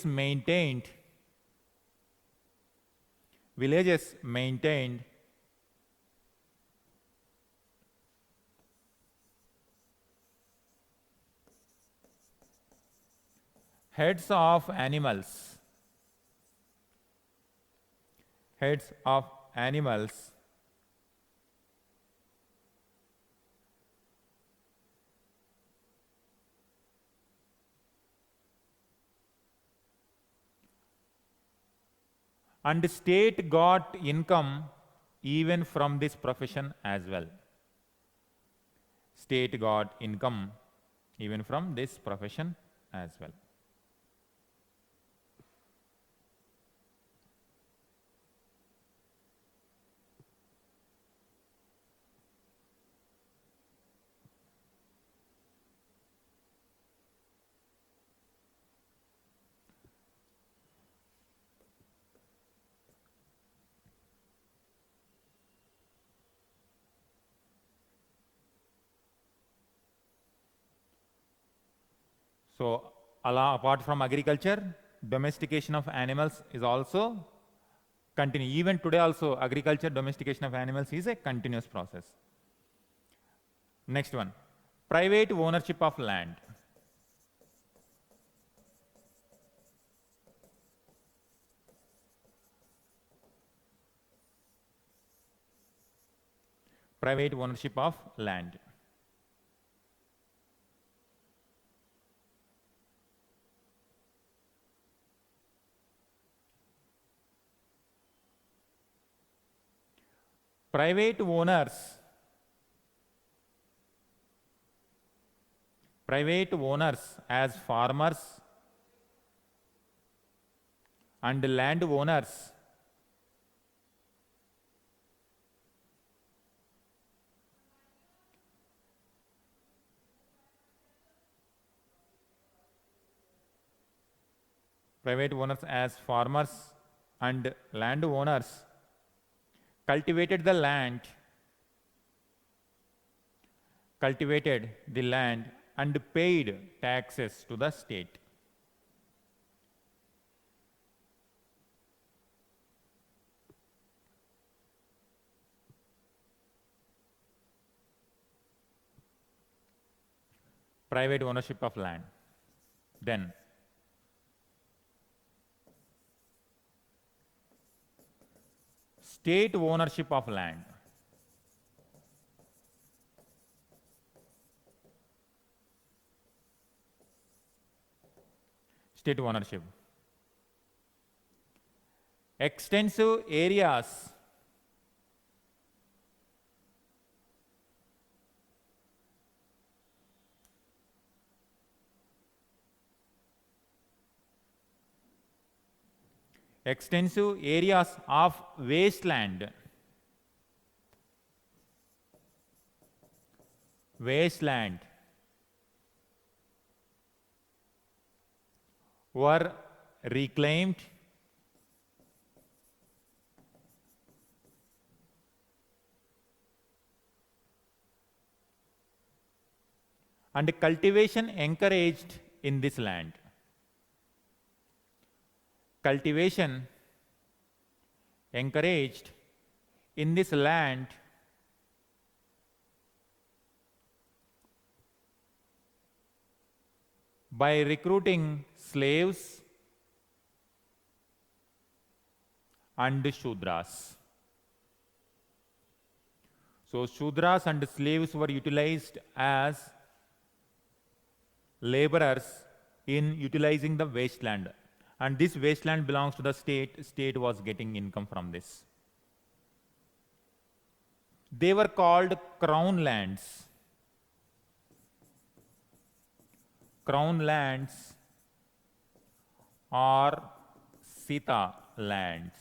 maintained heads of animals and state got income even from this profession as well. State got income even from this profession as well. So, apart from agriculture, domestication of animals is also continuing. Even today also, agriculture, domestication of animals is a continuous process. Next one, private ownership of land. Private ownership of land. Private owners as farmers and land owners as farmers and land owners cultivated the land and paid taxes to the state. Private ownership of land. Then state ownership of land. State ownership. Extensive areas of wasteland were reclaimed and cultivation encouraged in this land. Cultivation encouraged in this land by recruiting slaves and Shudras. So Shudras and slaves were utilized as laborers in utilizing the wasteland. And this wasteland belongs to the state. State was getting income from this. They were called crown lands. Crown lands or Sita lands.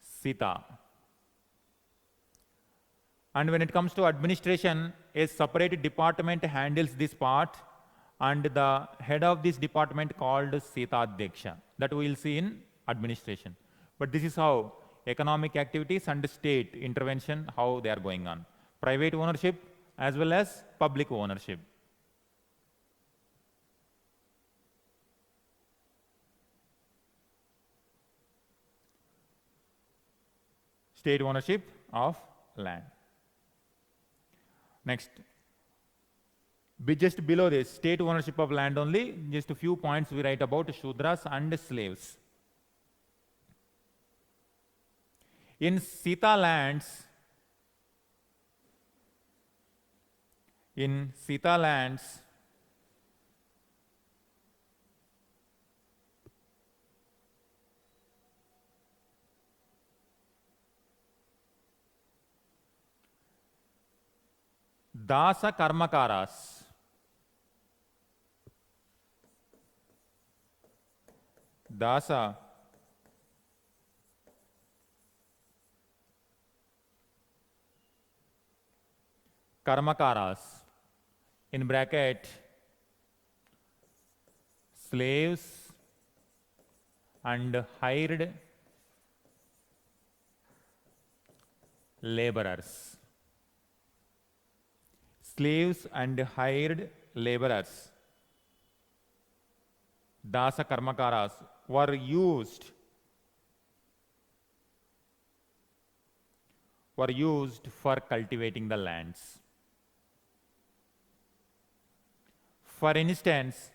Sita. And when it comes to administration, a separate department handles this part, and the head of this department called Sitadhyaksha. That we will see in administration. But this is how economic activities and state intervention, how they are going on. Private ownership as well as public ownership. State ownership of land. Next, just below this, state ownership of land only, just a few points we write about Shudras and slaves. In Sita lands, Dasa Karmakaras. Dasa Karmakaras, in bracket, slaves and hired laborers. Slaves and hired laborers, Dasa Karmakaras, were used for cultivating the lands. For instance,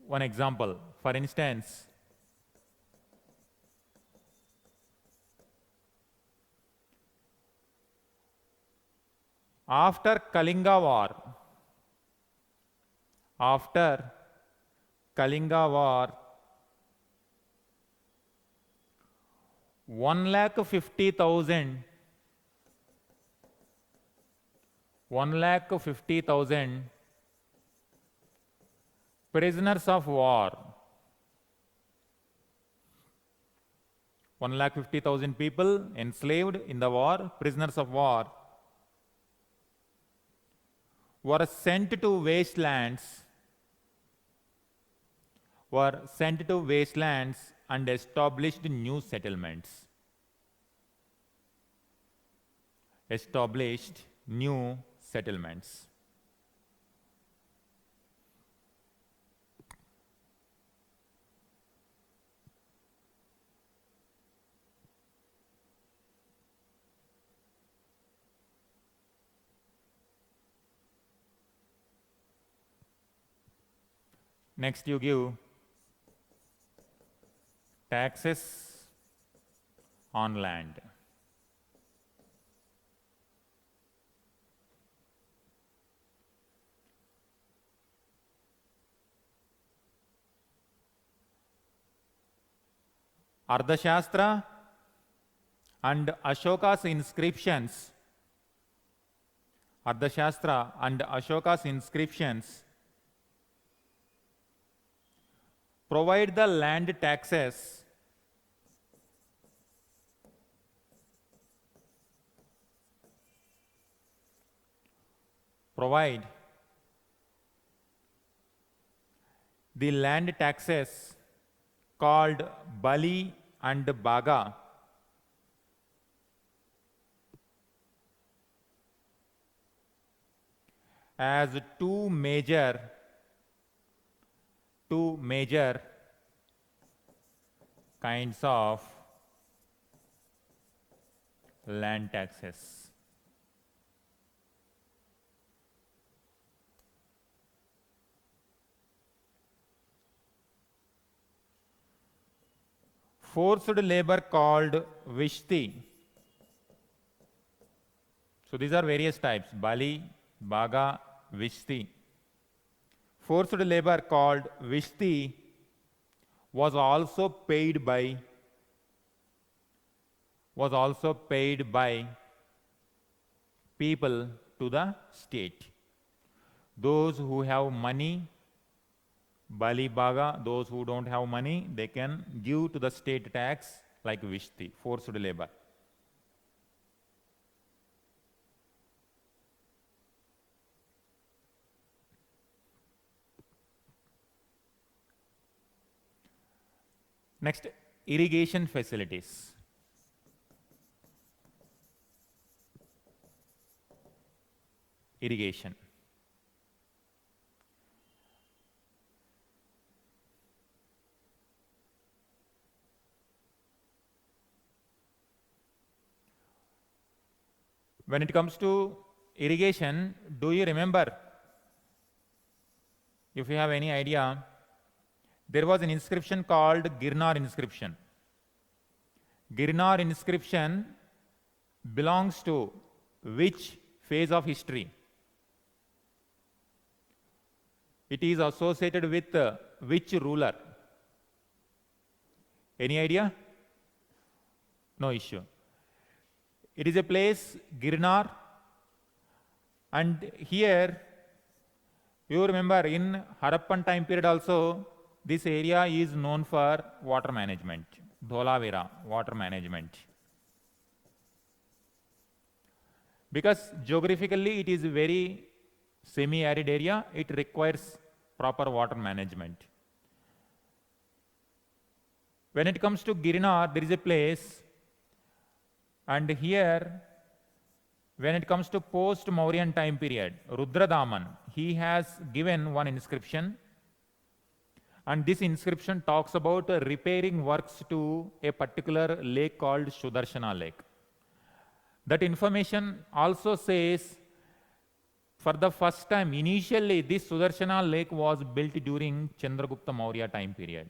one example, after Kalinga War, 1,50,000 prisoners of war, 1,50,000 people enslaved in the war, prisoners of war, were sent to wastelands and established new settlements. Next you give taxes on land. Ardhashastra and Ashoka's inscriptions, Ardhashastra and Ashoka's inscriptions provide the land taxes provide the land taxes called Bali and Baga as two major kinds of land taxes. Forced labor called Vishti. So these are various types: Bali, Baga, Vishti. Forced labor called Vishti was also paid by people to the state. Those who have money, Bali, Baga; those who don't have money, they can give to the state tax like Vishti, forced labor. Next, irrigation facilities. Irrigation. When it comes to irrigation, do you remember, if you have any idea, there was an inscription called Girnar inscription. Girnar inscription belongs to which phase of history? It is associated with which ruler? Any idea? No issue. It is a place, Girnar, and here you remember in Harappan time period also, this area is known for water management, Dholavira, water management. Because geographically it is a very semi-arid area, it requires proper water management. When it comes to Girnar, there is a place, and here, when it comes to post-Mauryan time period, Rudradaman, he has given one inscription, and this inscription talks about repairing works to a particular lake called Sudarshana Lake. That information also says, for the first time, initially this Sudarshana Lake was built during Chandragupta Maurya time period.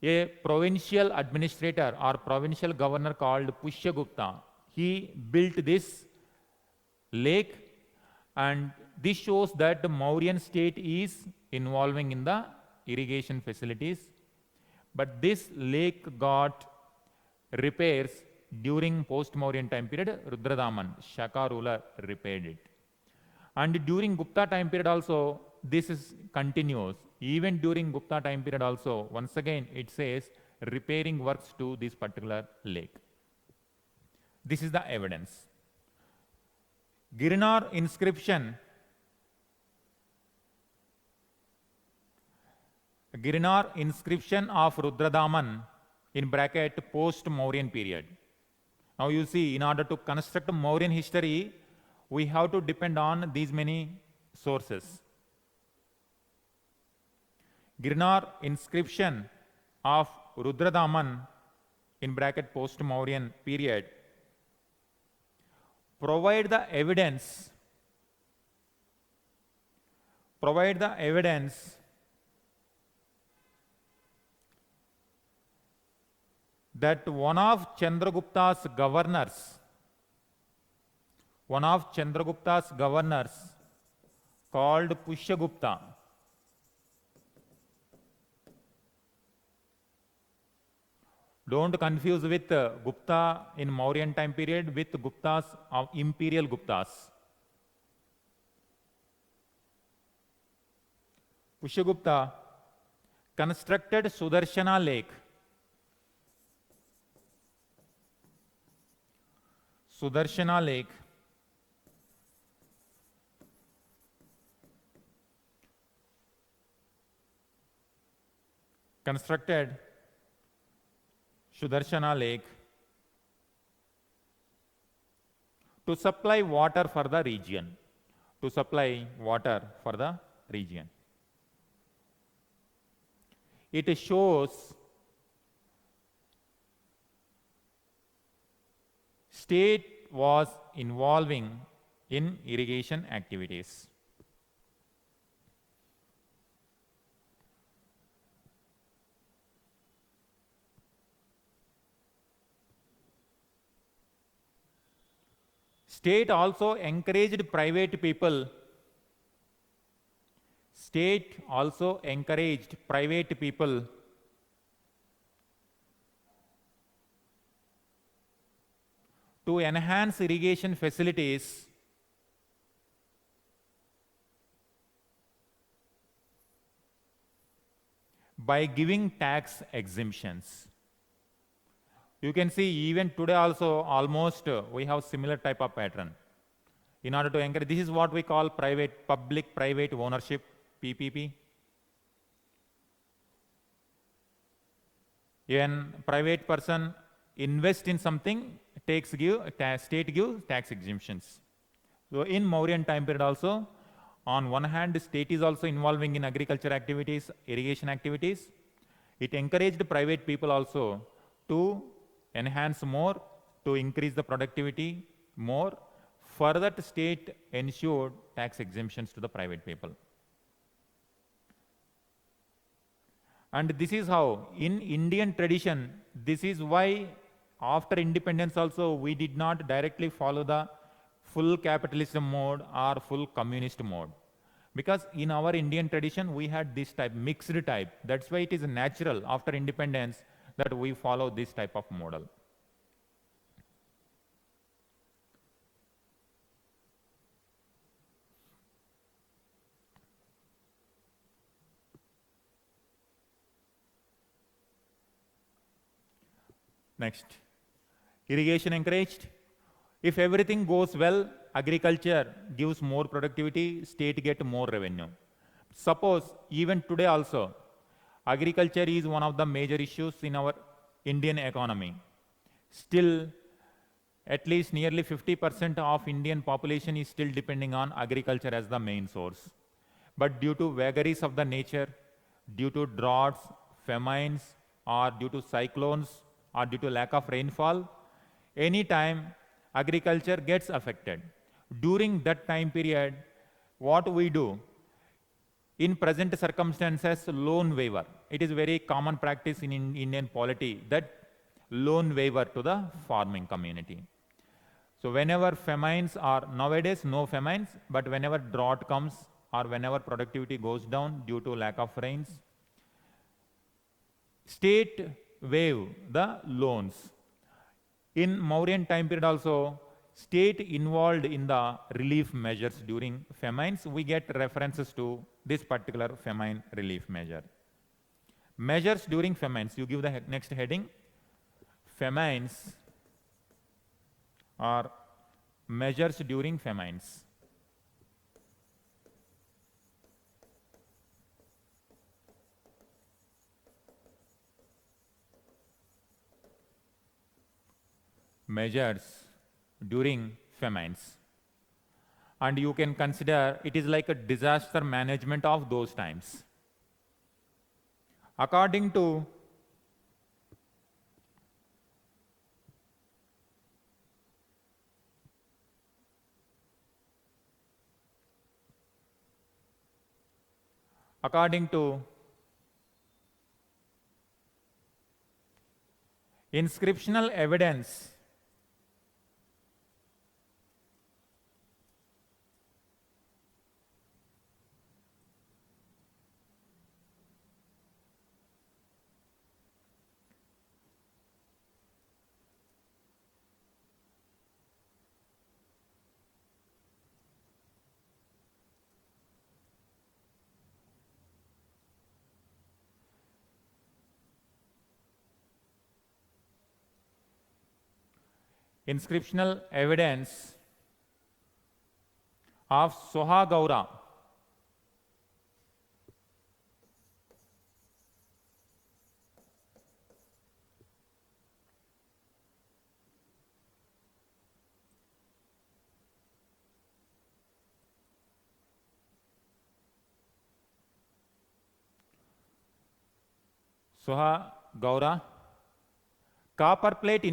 A provincial administrator or provincial governor called Pushyagupta, he built this lake, and this shows that the Mauryan state is involving in the irrigation facilities. But this lake got repairs during post-Mauryan time period. Rudradaman, Shaka ruler, repaired it. And during Gupta time period also, this is continuous. Even during Gupta time period also, once again it says repairing works to this particular lake. This is the evidence. Girnar inscription. Girnar inscription of Rudradaman in bracket post-Mauryan period. Now you see, in order to construct Mauryan history, we have to depend on these many sources. Girnar inscription of Rudradaman in bracket post-Mauryan period provide the evidence that one of Chandragupta's governors called Pushyagupta don't confuse with Gupta in Mauryan time period with Guptas of imperial Guptas. Pushyagupta constructed Sudarshana Lake. Sudarshana Lake constructed Sudarshana Lake to supply water for the region. To supply water for the region. It shows state was involving in irrigation activities. State also encouraged private people. State also encouraged private people to enhance irrigation facilities by giving tax exemptions. You can see even today also almost we have similar type of pattern. In order to encourage, this is what we call public-private ownership, PPP. When private person invest in something, state give tax exemptions. So in Mauryan time period also, on one hand, the state is also involving in agriculture activities, irrigation activities. It encouraged private people also to enhance more, to increase the productivity more. Further, the state ensured tax exemptions to the private people. And this is how, in Indian tradition, this is why after independence also, we did not directly follow the full capitalism mode or full communist mode. Because in our Indian tradition, we had this type, mixed type. That's why it is natural after independence that we follow this type of model. Next, irrigation encouraged. If everything goes well, agriculture gives more productivity, state get more revenue. Suppose even today also, agriculture is one of the major issues in our Indian economy. Still, at least nearly 50% of Indian population is still depending on agriculture as the main source. But due to vagaries of the nature, due to droughts, famines, or due to cyclones, or due to lack of rainfall, anytime agriculture gets affected. During that time period, what we do, in present circumstances, loan waiver. It is very common practice in Indian polity that loan waiver to the farming community. So whenever famines are, nowadays no famines, but whenever drought comes or whenever productivity goes down due to lack of rains, state waive the loans. In Mauryan time period also, state involved in the relief measures during famines. We get references to this particular famine relief measure. Measures during famines, you give the next heading. Famines or measures during famines. Measures during famines. And you can consider it is like a disaster management of those times. According to Inscriptional evidence of Soha Gaura. Soha Gaura, copper plate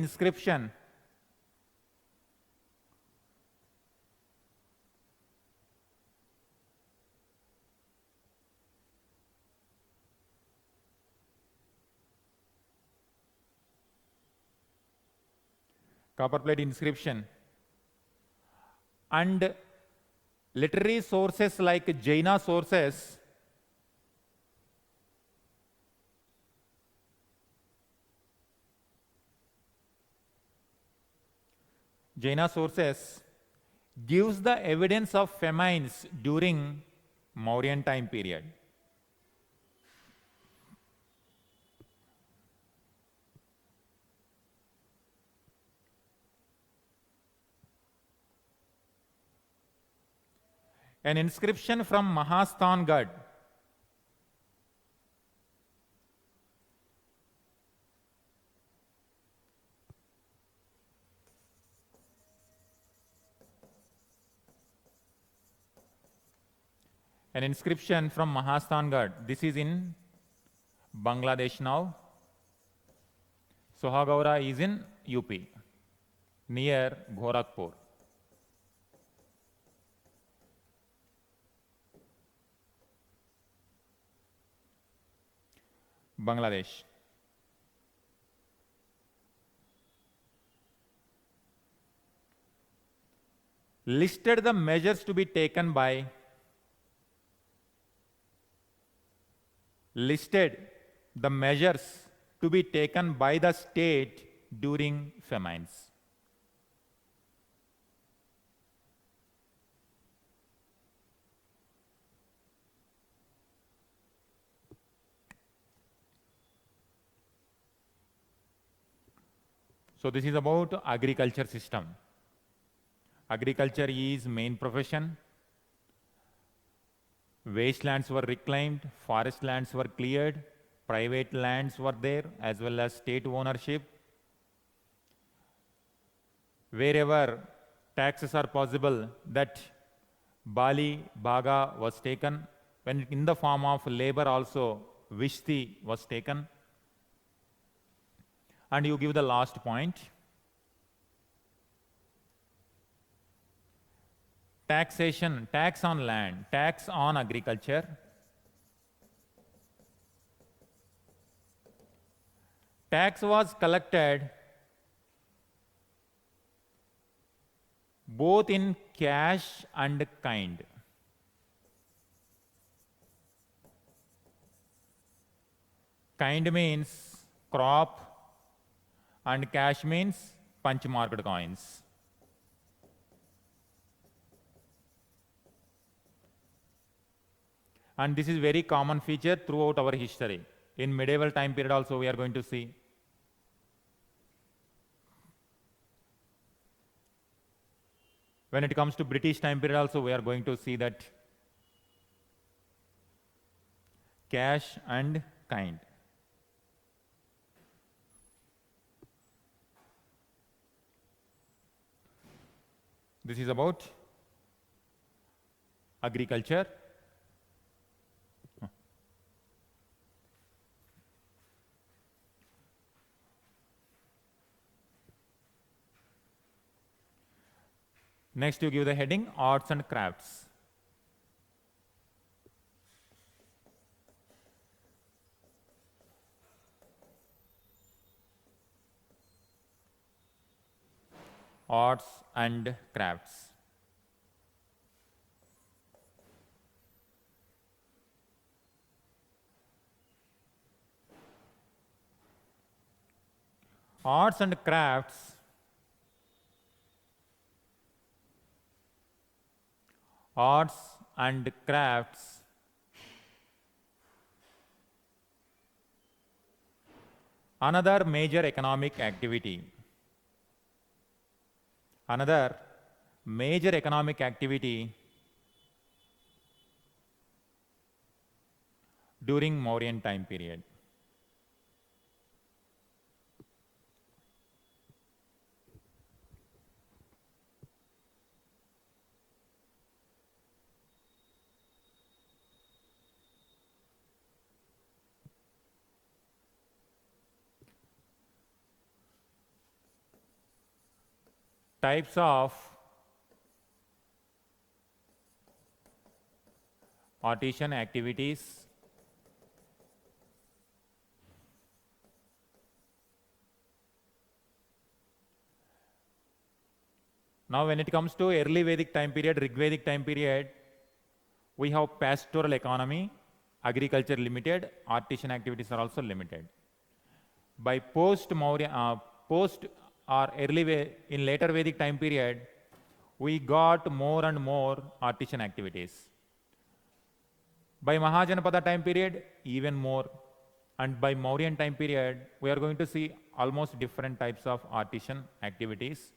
inscription and literary sources like Jaina sources gives the evidence of famines during Mauryan time period. An inscription from Mahastangad This is in Bangladesh now. Soha Gaura is in UP, near Gorakhpur. Bangladesh. Listed the measures to be taken by the state during famines. So this is about agriculture system. Agriculture is main profession. Wastelands were reclaimed, forest lands were cleared, private lands were there, as well as state ownership. Wherever taxes are possible, that Bali, Bhaga was taken. When in the form of labor also, Vishti was taken. And you give the last point. Taxation, tax on land, tax on agriculture. Tax was collected both in cash and kind. Kind means crop and cash means punch marked coins. And this is very common feature throughout our history. In medieval time period also we are going to see. When it comes to British time period also we are going to see that cash and kind. This is about agriculture. Next, you give the heading Arts and Crafts. arts and crafts. Arts and crafts another major economic activity. Another major economic activity during Mauryan time period. Types of artisan activities. Now, when it comes to early Vedic time period, Rig Vedic time period, we have pastoral economy, agriculture limited, artisan activities are also limited. By post or in later Vedic time period, we got more and more artisan activities. By Mahajanapada time period, even more. And by Mauryan time period, we are going to see almost different types of artisan activities.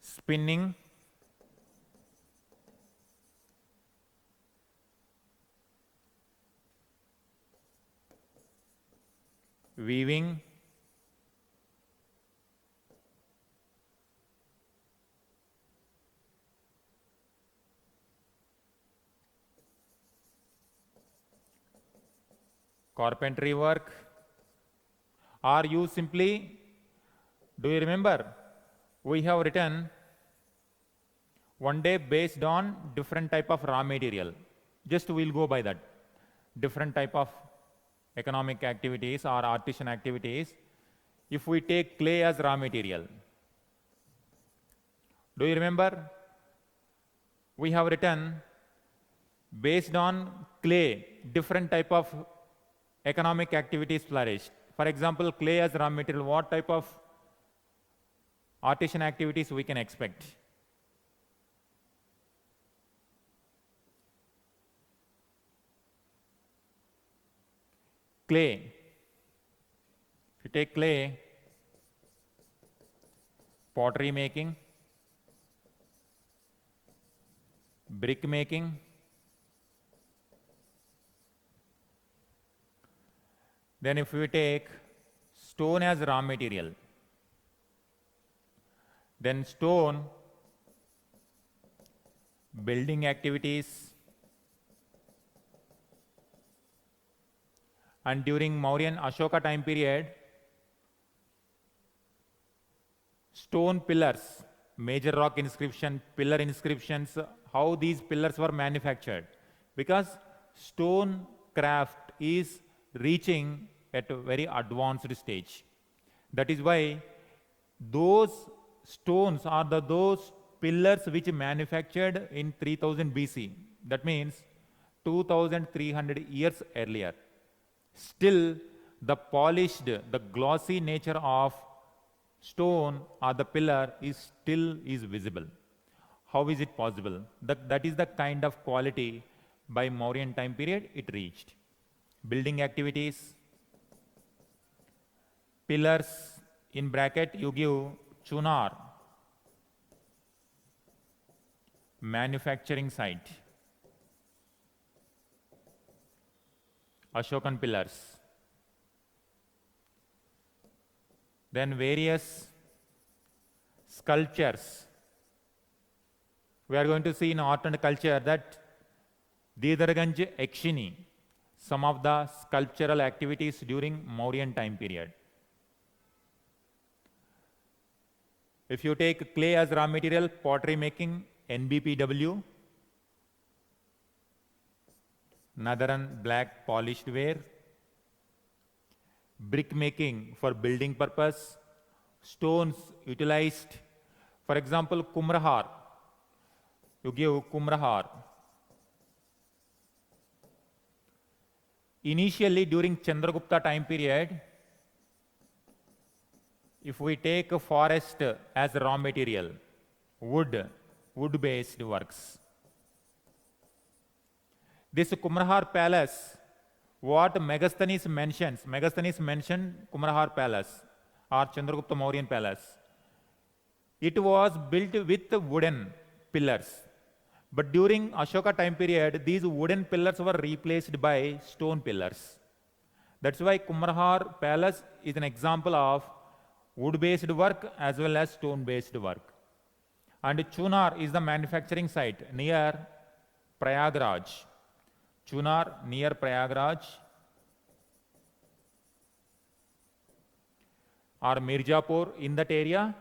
Spinning, weaving, carpentry work, or you simply, do you remember, we have written one day based on different type of raw material. Just we'll go by that. Different type of economic activities or artisan activities. If we take clay as raw material, do you remember? We have written based on clay, different type of economic activities flourished. For example, clay as raw material, what type of artisan activities we can expect? Clay. If you take clay, pottery making, brick making, then if we take stone as raw material, then stone, building activities, and during Mauryan Ashoka time period, stone pillars, major rock inscription, pillar inscriptions, how these pillars were manufactured. Because stone craft is reaching at a very advanced stage. That is why those stones are those pillars which manufactured in 3000 BC. That means 2300 years earlier. Still, the polished, the glossy nature of stone or the pillar is visible. How is it possible? That is the kind of quality by Mauryan time period it reached. Building activities, pillars, in bracket you give chunar, manufacturing site, Ashokan pillars. Then various sculptures. We are going to see in art and culture that Didarganj Ekshini, some of the sculptural activities during Mauryan time period. If you take clay as raw material, pottery making, NBPW, Nadaran black polished ware, brick making for building purpose, stones utilized. For example, Kumrahar. You give Kumrahar. Initially, during Chandragupta time period, if we take a forest as raw material, wood-based works. This Kumrahar palace, what Megasthenes mentioned Kumrahar palace or Chandragupta Mauryan palace. It was built with wooden pillars. But during Ashoka time period, these wooden pillars were replaced by stone pillars. That's why Kumrahar palace is an example of wood-based work as well as stone-based work. And Chunar is the manufacturing site near Prayagraj. Chunar near Prayagraj or Mirzapur in that area.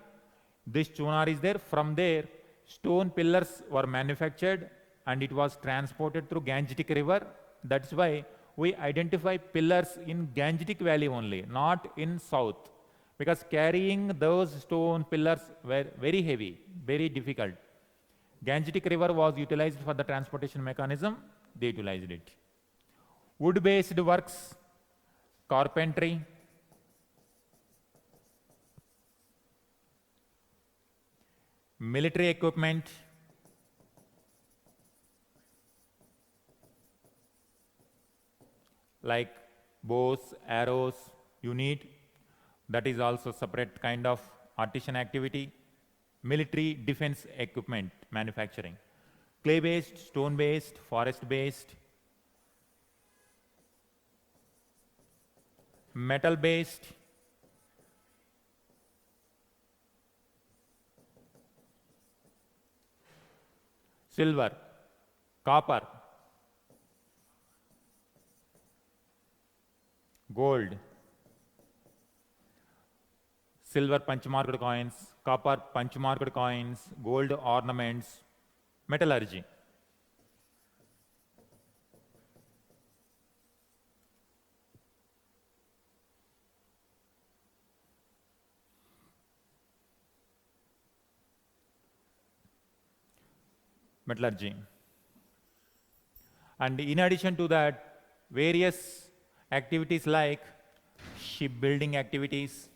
This Chunar is there. From there, stone pillars were manufactured and it was transported through Gangetic river. That's why we identify pillars in Gangetic Valley only, not in south. Because carrying those stone pillars were very heavy, very difficult. Gangetic river was utilized for the transportation mechanism. They utilized it. Wood-based works, carpentry, military equipment, like bows, arrows, you need. That is also separate kind of artisan activity. Military defense equipment manufacturing. Clay-based, stone-based, forest-based, metal-based, silver, copper, gold, silver punch-marked coins, copper punch-marked coins, gold ornaments, metallurgy. Metallurgy. And in addition to that, various activities like shipbuilding activities,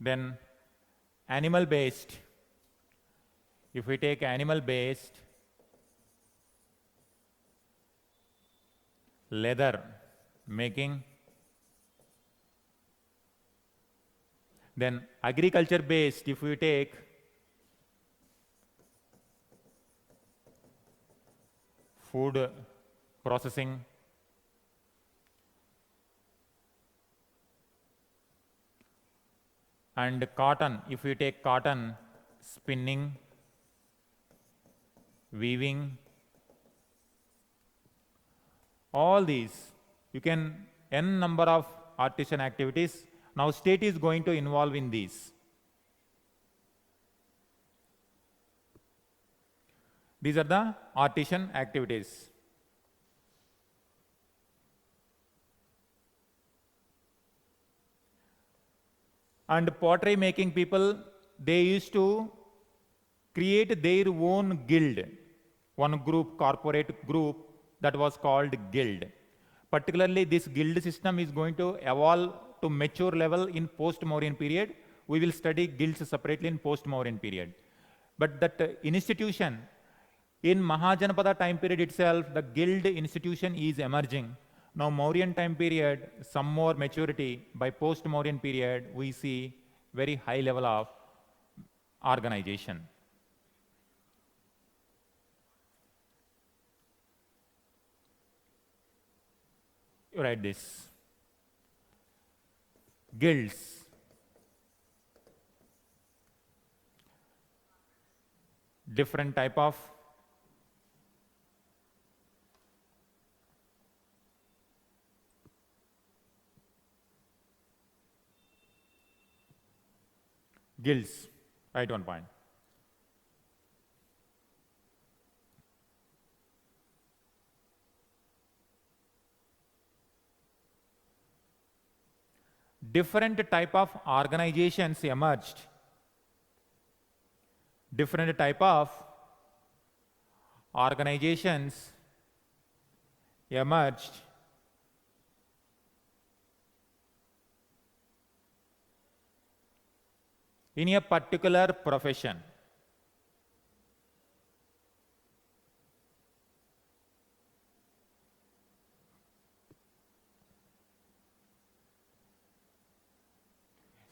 then animal-based. If we take animal-based, leather making, then agriculture-based, if we take food processing, and cotton, if we take cotton, spinning, weaving, all these, you can n number of artisan activities. Now state is going to involve in these. These are the artisan activities. And pottery making people, they used to create their own guild, one group, corporate group, that was called guild. Particularly, this guild system is going to evolve to mature level in post-Mauryan period. We will study guilds separately in post-Mauryan period. But that institution, in Mahajanapada time period itself, the guild institution is emerging. Now, Mauryan time period, some more maturity. By post-Mauryan period, we see very high level of organization. You write this. Guilds. Different type of Guilds. Write 1 point. Different type of organizations emerged. Different type of organizations emerged in a particular profession.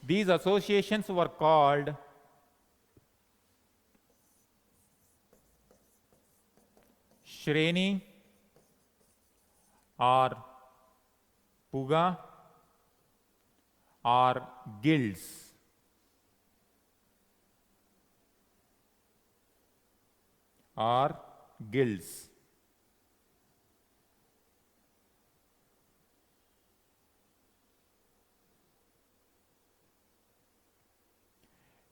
These associations were called Shreni or Puga or guilds. Or guilds.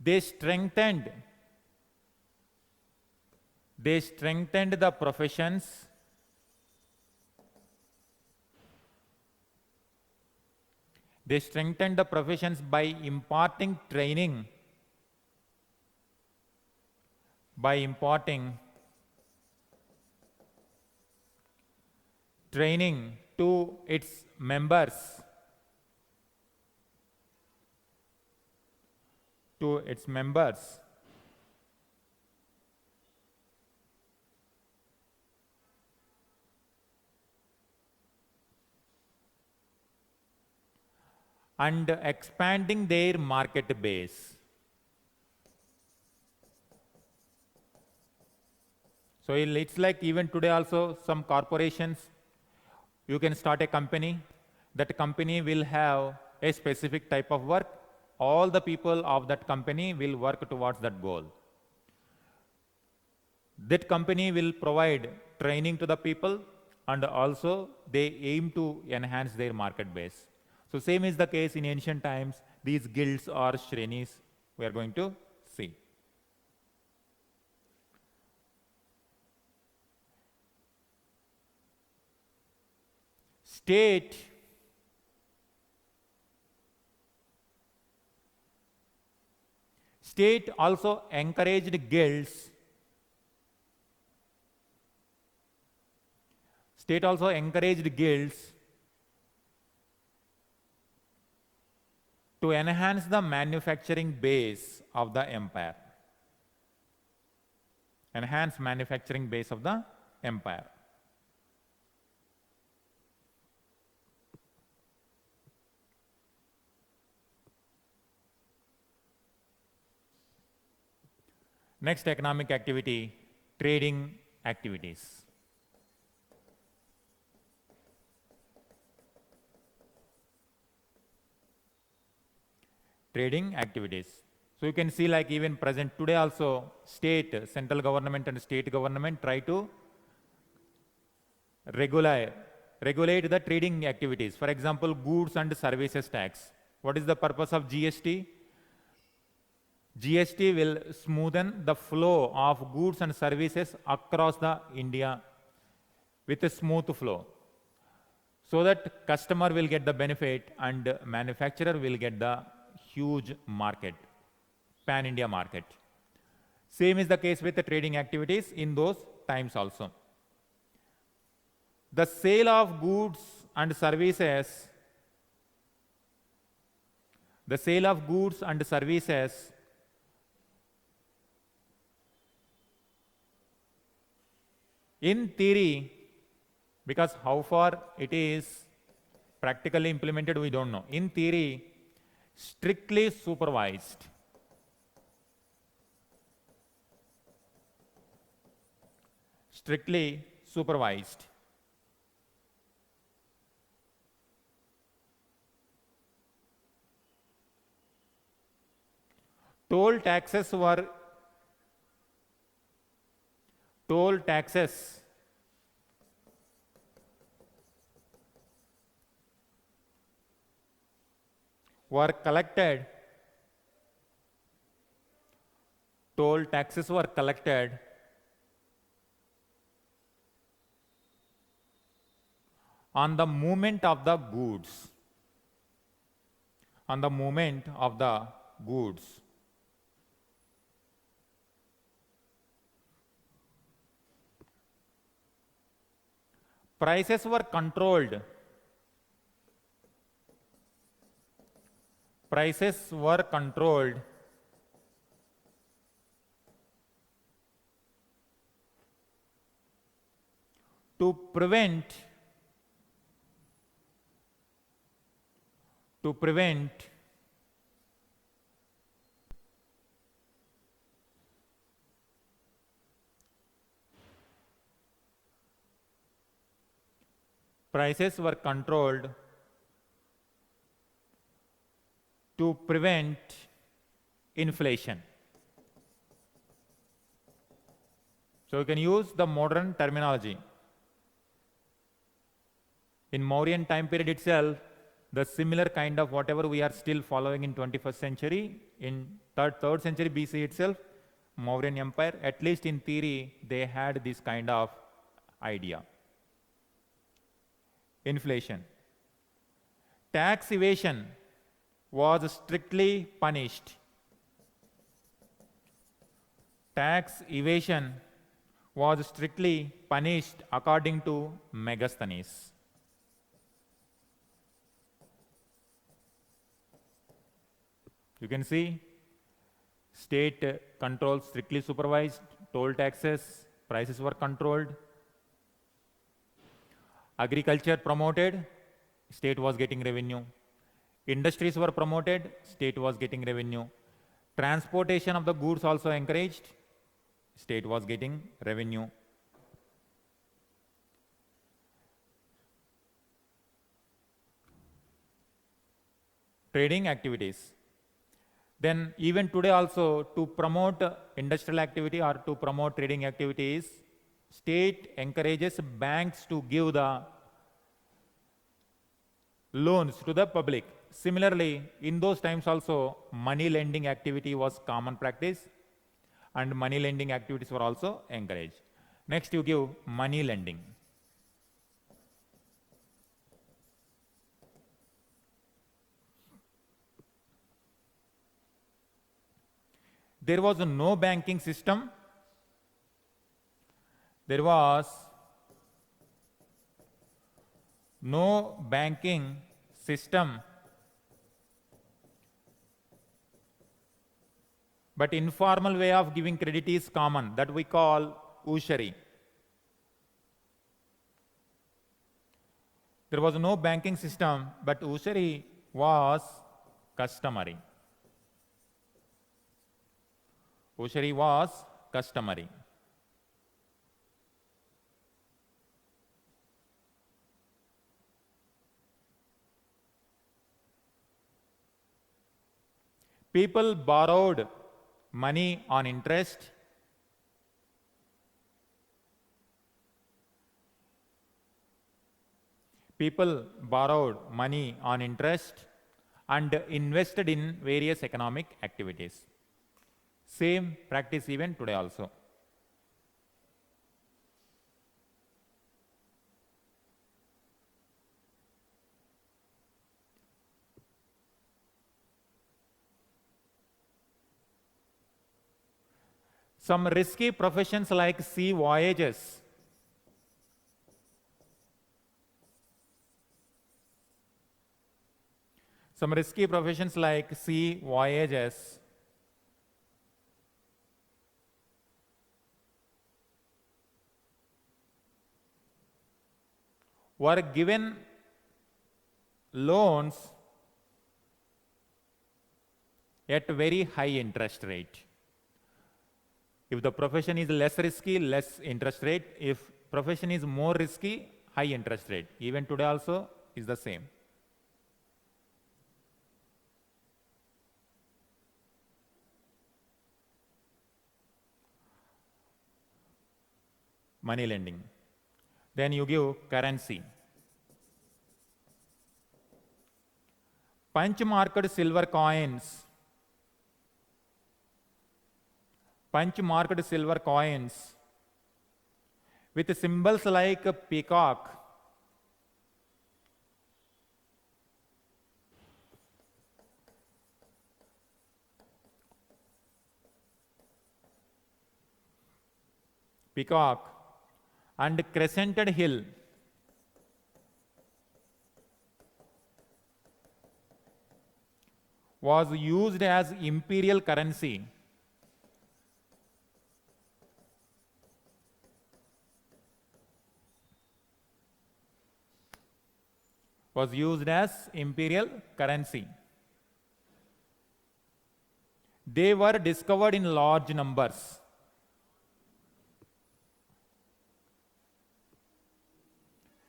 They strengthened the professions by imparting training to its members and expanding their market base. So it's like even today also some corporations, you can start a company. That company will have a specific type of work. All the people of that company will work towards that goal. That company will provide training to the people, and also they aim to enhance their market base. So same is the case in ancient times. These guilds or shrenis we are going to see. State also encouraged guilds. State also encouraged guilds to enhance the manufacturing base of the empire. Enhance manufacturing base of the empire. Next economic activity, trading activities. Trading activities. So you can see like even present today also, central government and state government try to regulate the trading activities. For example, goods and services tax. What is the purpose of GST? GST will smoothen the flow of goods and services across the India with a smooth flow, so that customer will get the benefit and manufacturer will get the huge market, pan-India market. Same is the case with the trading activities in those times also. The sale of goods and services, in theory, because how far it is practically implemented, we don't know. In theory, strictly supervised. Strictly supervised. Toll taxes were collected toll taxes were collected on the movement of the goods. On the movement of the goods. Prices were controlled. Prices were controlled to prevent prices were controlled to prevent inflation. So you can use the modern terminology. In Mauryan time period itself, the similar kind of whatever we are still following in 21st century, in 3rd century BC itself, Mauryan Empire, at least in theory, they had this kind of idea. Inflation. Tax evasion was strictly punished. Tax evasion was strictly punished according to Megasthenes. You can see state control strictly supervised, toll taxes, prices were controlled. Agriculture promoted, state was getting revenue. Industries were promoted, state was getting revenue. Transportation of the goods also encouraged, state was getting revenue. Trading activities. Then even today also, to promote industrial activity or to promote trading activities, state encourages banks to give the loans to the public. Similarly, in those times also, money lending activity was common practice and money lending activities were also encouraged. Next, you give money lending. There was no banking system. There was no banking system, but informal way of giving credit is common, that we call usury. There was no banking system, but usury was customary. Usury was customary. People borrowed money on interest. People borrowed money on interest and invested in various economic activities. Same practice even today also. Some risky professions like sea voyages. Some risky professions like sea voyages were given loans at very high interest rate. If the profession is less risky, less interest rate. If profession is more risky, high interest rate. Even today also is the same. Money lending. Then you give currency. Punch-marked silver coins punch marked silver coins with symbols like a peacock, and crescented hill was used as imperial currency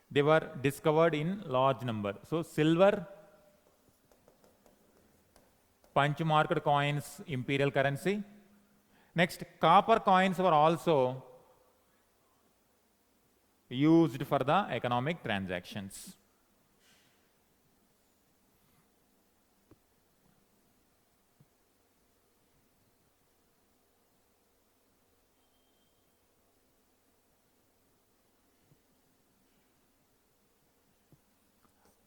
They were discovered in large numbers. So silver, punch marked coins, imperial currency. Next, copper coins were also used for the economic transactions.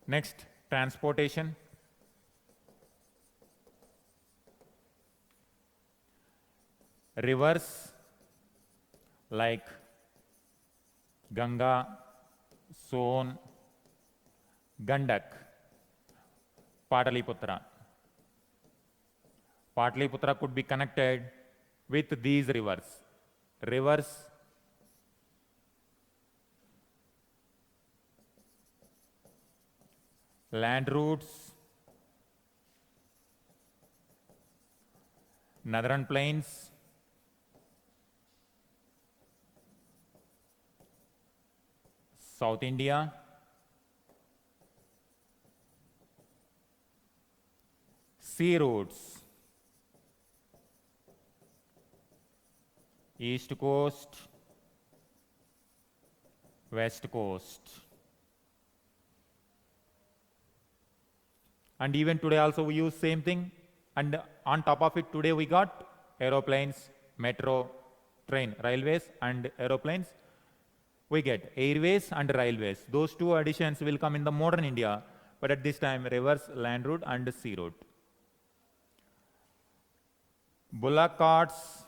Next, transportation. Rivers like Ganga, Son, Gandak, Pataliputra. Pataliputra could be connected with these rivers. Land routes, northern plains, South India, sea routes, East Coast, West Coast. And even today also we use same thing. And on top of it, today we got aeroplanes, metro, train, railways and aeroplanes. We get airways and railways. Those two additions will come in the modern India. But at this time, rivers, land route and sea route. Bullock carts,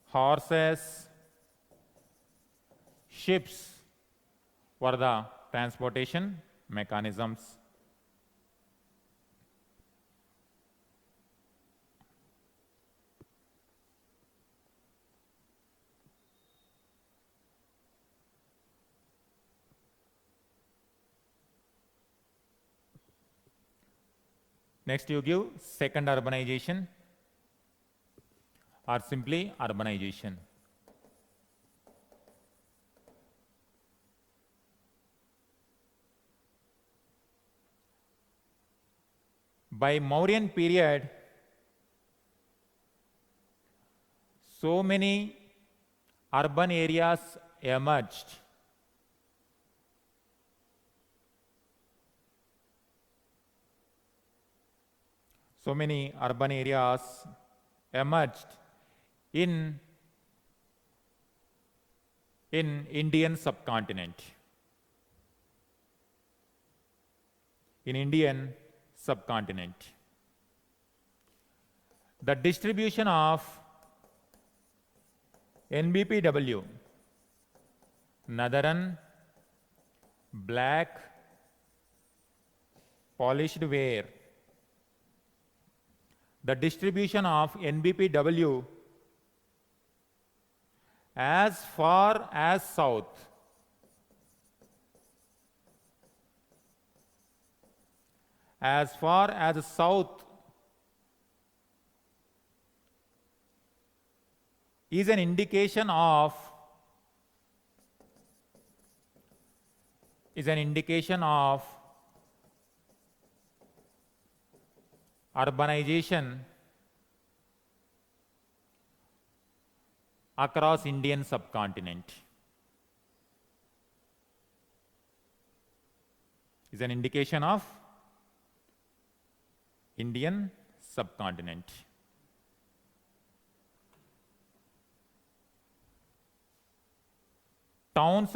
horses, ships were the transportation mechanisms. Next, you give second urbanization or simply urbanization. By Mauryan period, so many urban areas emerged. So many urban areas emerged in Indian subcontinent. The distribution of NBPW, Northern, black, polished ware. The distribution of NBPW as far as south is an indication of urbanization across Indian subcontinent. Is an indication of Indian subcontinent. Towns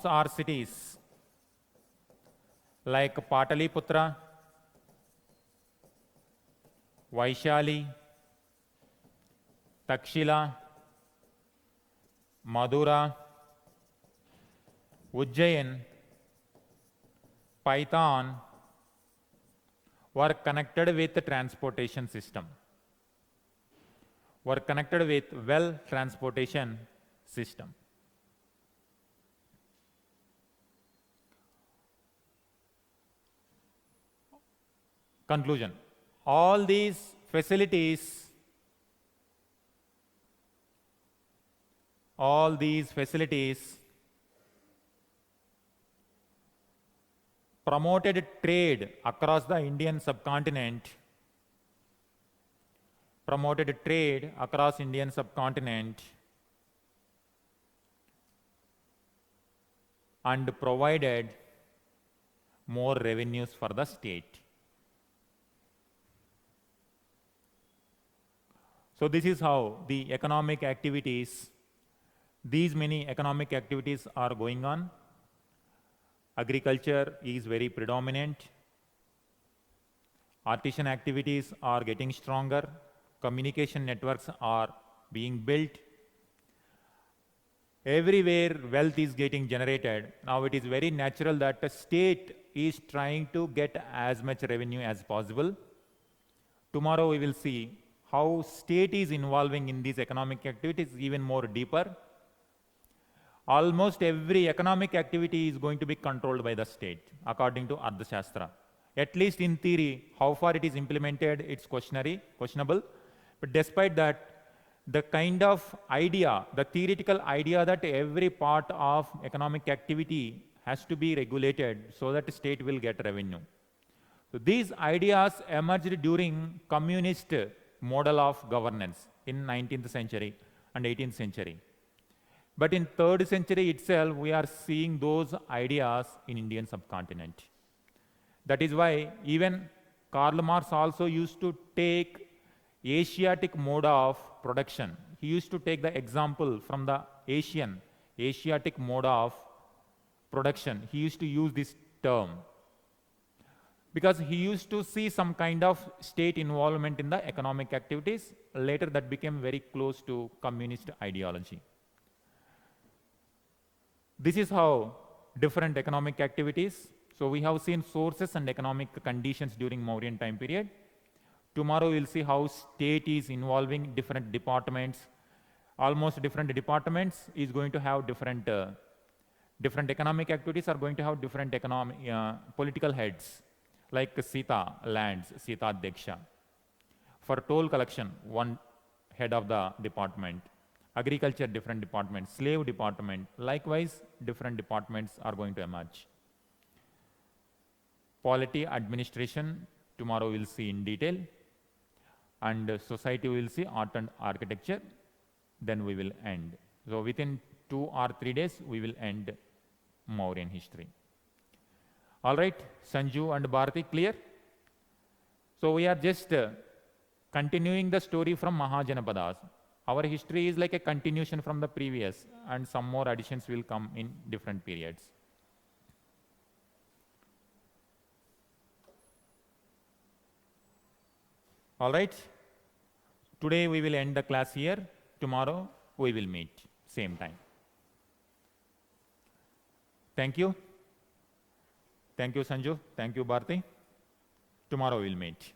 or cities like Pataliputra, Vaishali, Takshila, Madura, Ujjain, Python were connected with the transportation system, were connected with well transportation system. Conclusion. All these facilities promoted trade across the Indian subcontinent, and provided more revenues for the state. So this is how the economic activities, these many economic activities are going on. Agriculture is very predominant. Artisan activities are getting stronger. Communication networks are being built. Everywhere wealth is getting generated. Now it is very natural that the state is trying to get as much revenue as possible. Tomorrow we will see how state is involving in these economic activities even more deeper. Almost every economic activity is going to be controlled by the state, according to Arthashastra. At least in theory, how far it is implemented, it's questionable. But despite that, the kind of idea, the theoretical idea that every part of economic activity has to be regulated so that the state will get revenue. So these ideas emerged during communist model of governance in 19th century and 18th century. But in 3rd century itself, we are seeing those ideas in Indian subcontinent. That is why even Karl Marx also used to take Asiatic mode of production. He used to take the example from the Asiatic mode of production. He used to use this term because he used to see some kind of state involvement in the economic activities. Later that became very close to communist ideology. This is how different economic activities. So we have seen sources and economic conditions during Mauryan time period. Tomorrow we'll see how state is involving different departments. Almost different departments is going to have different economic activities are going to have different political heads. Like Sita lands, Sita Deksha. For toll collection, one head of the department. Agriculture, different department. Slave department. Likewise, different departments are going to emerge. Polity, administration, tomorrow we'll see in detail. And society we'll see art and architecture. Then we will end. So within 2 or 3 days, we will end Mauryan history. All right, Sanju and Bharati, clear? So we are just continuing the story from Mahajanapadas. Our history is like a continuation from the previous, and some more additions will come in different periods. All right, today we will end the class here. Tomorrow we will meet, same time. Thank you. Thank you, Sanju. Thank you, Bharti. Tomorrow we'll meet.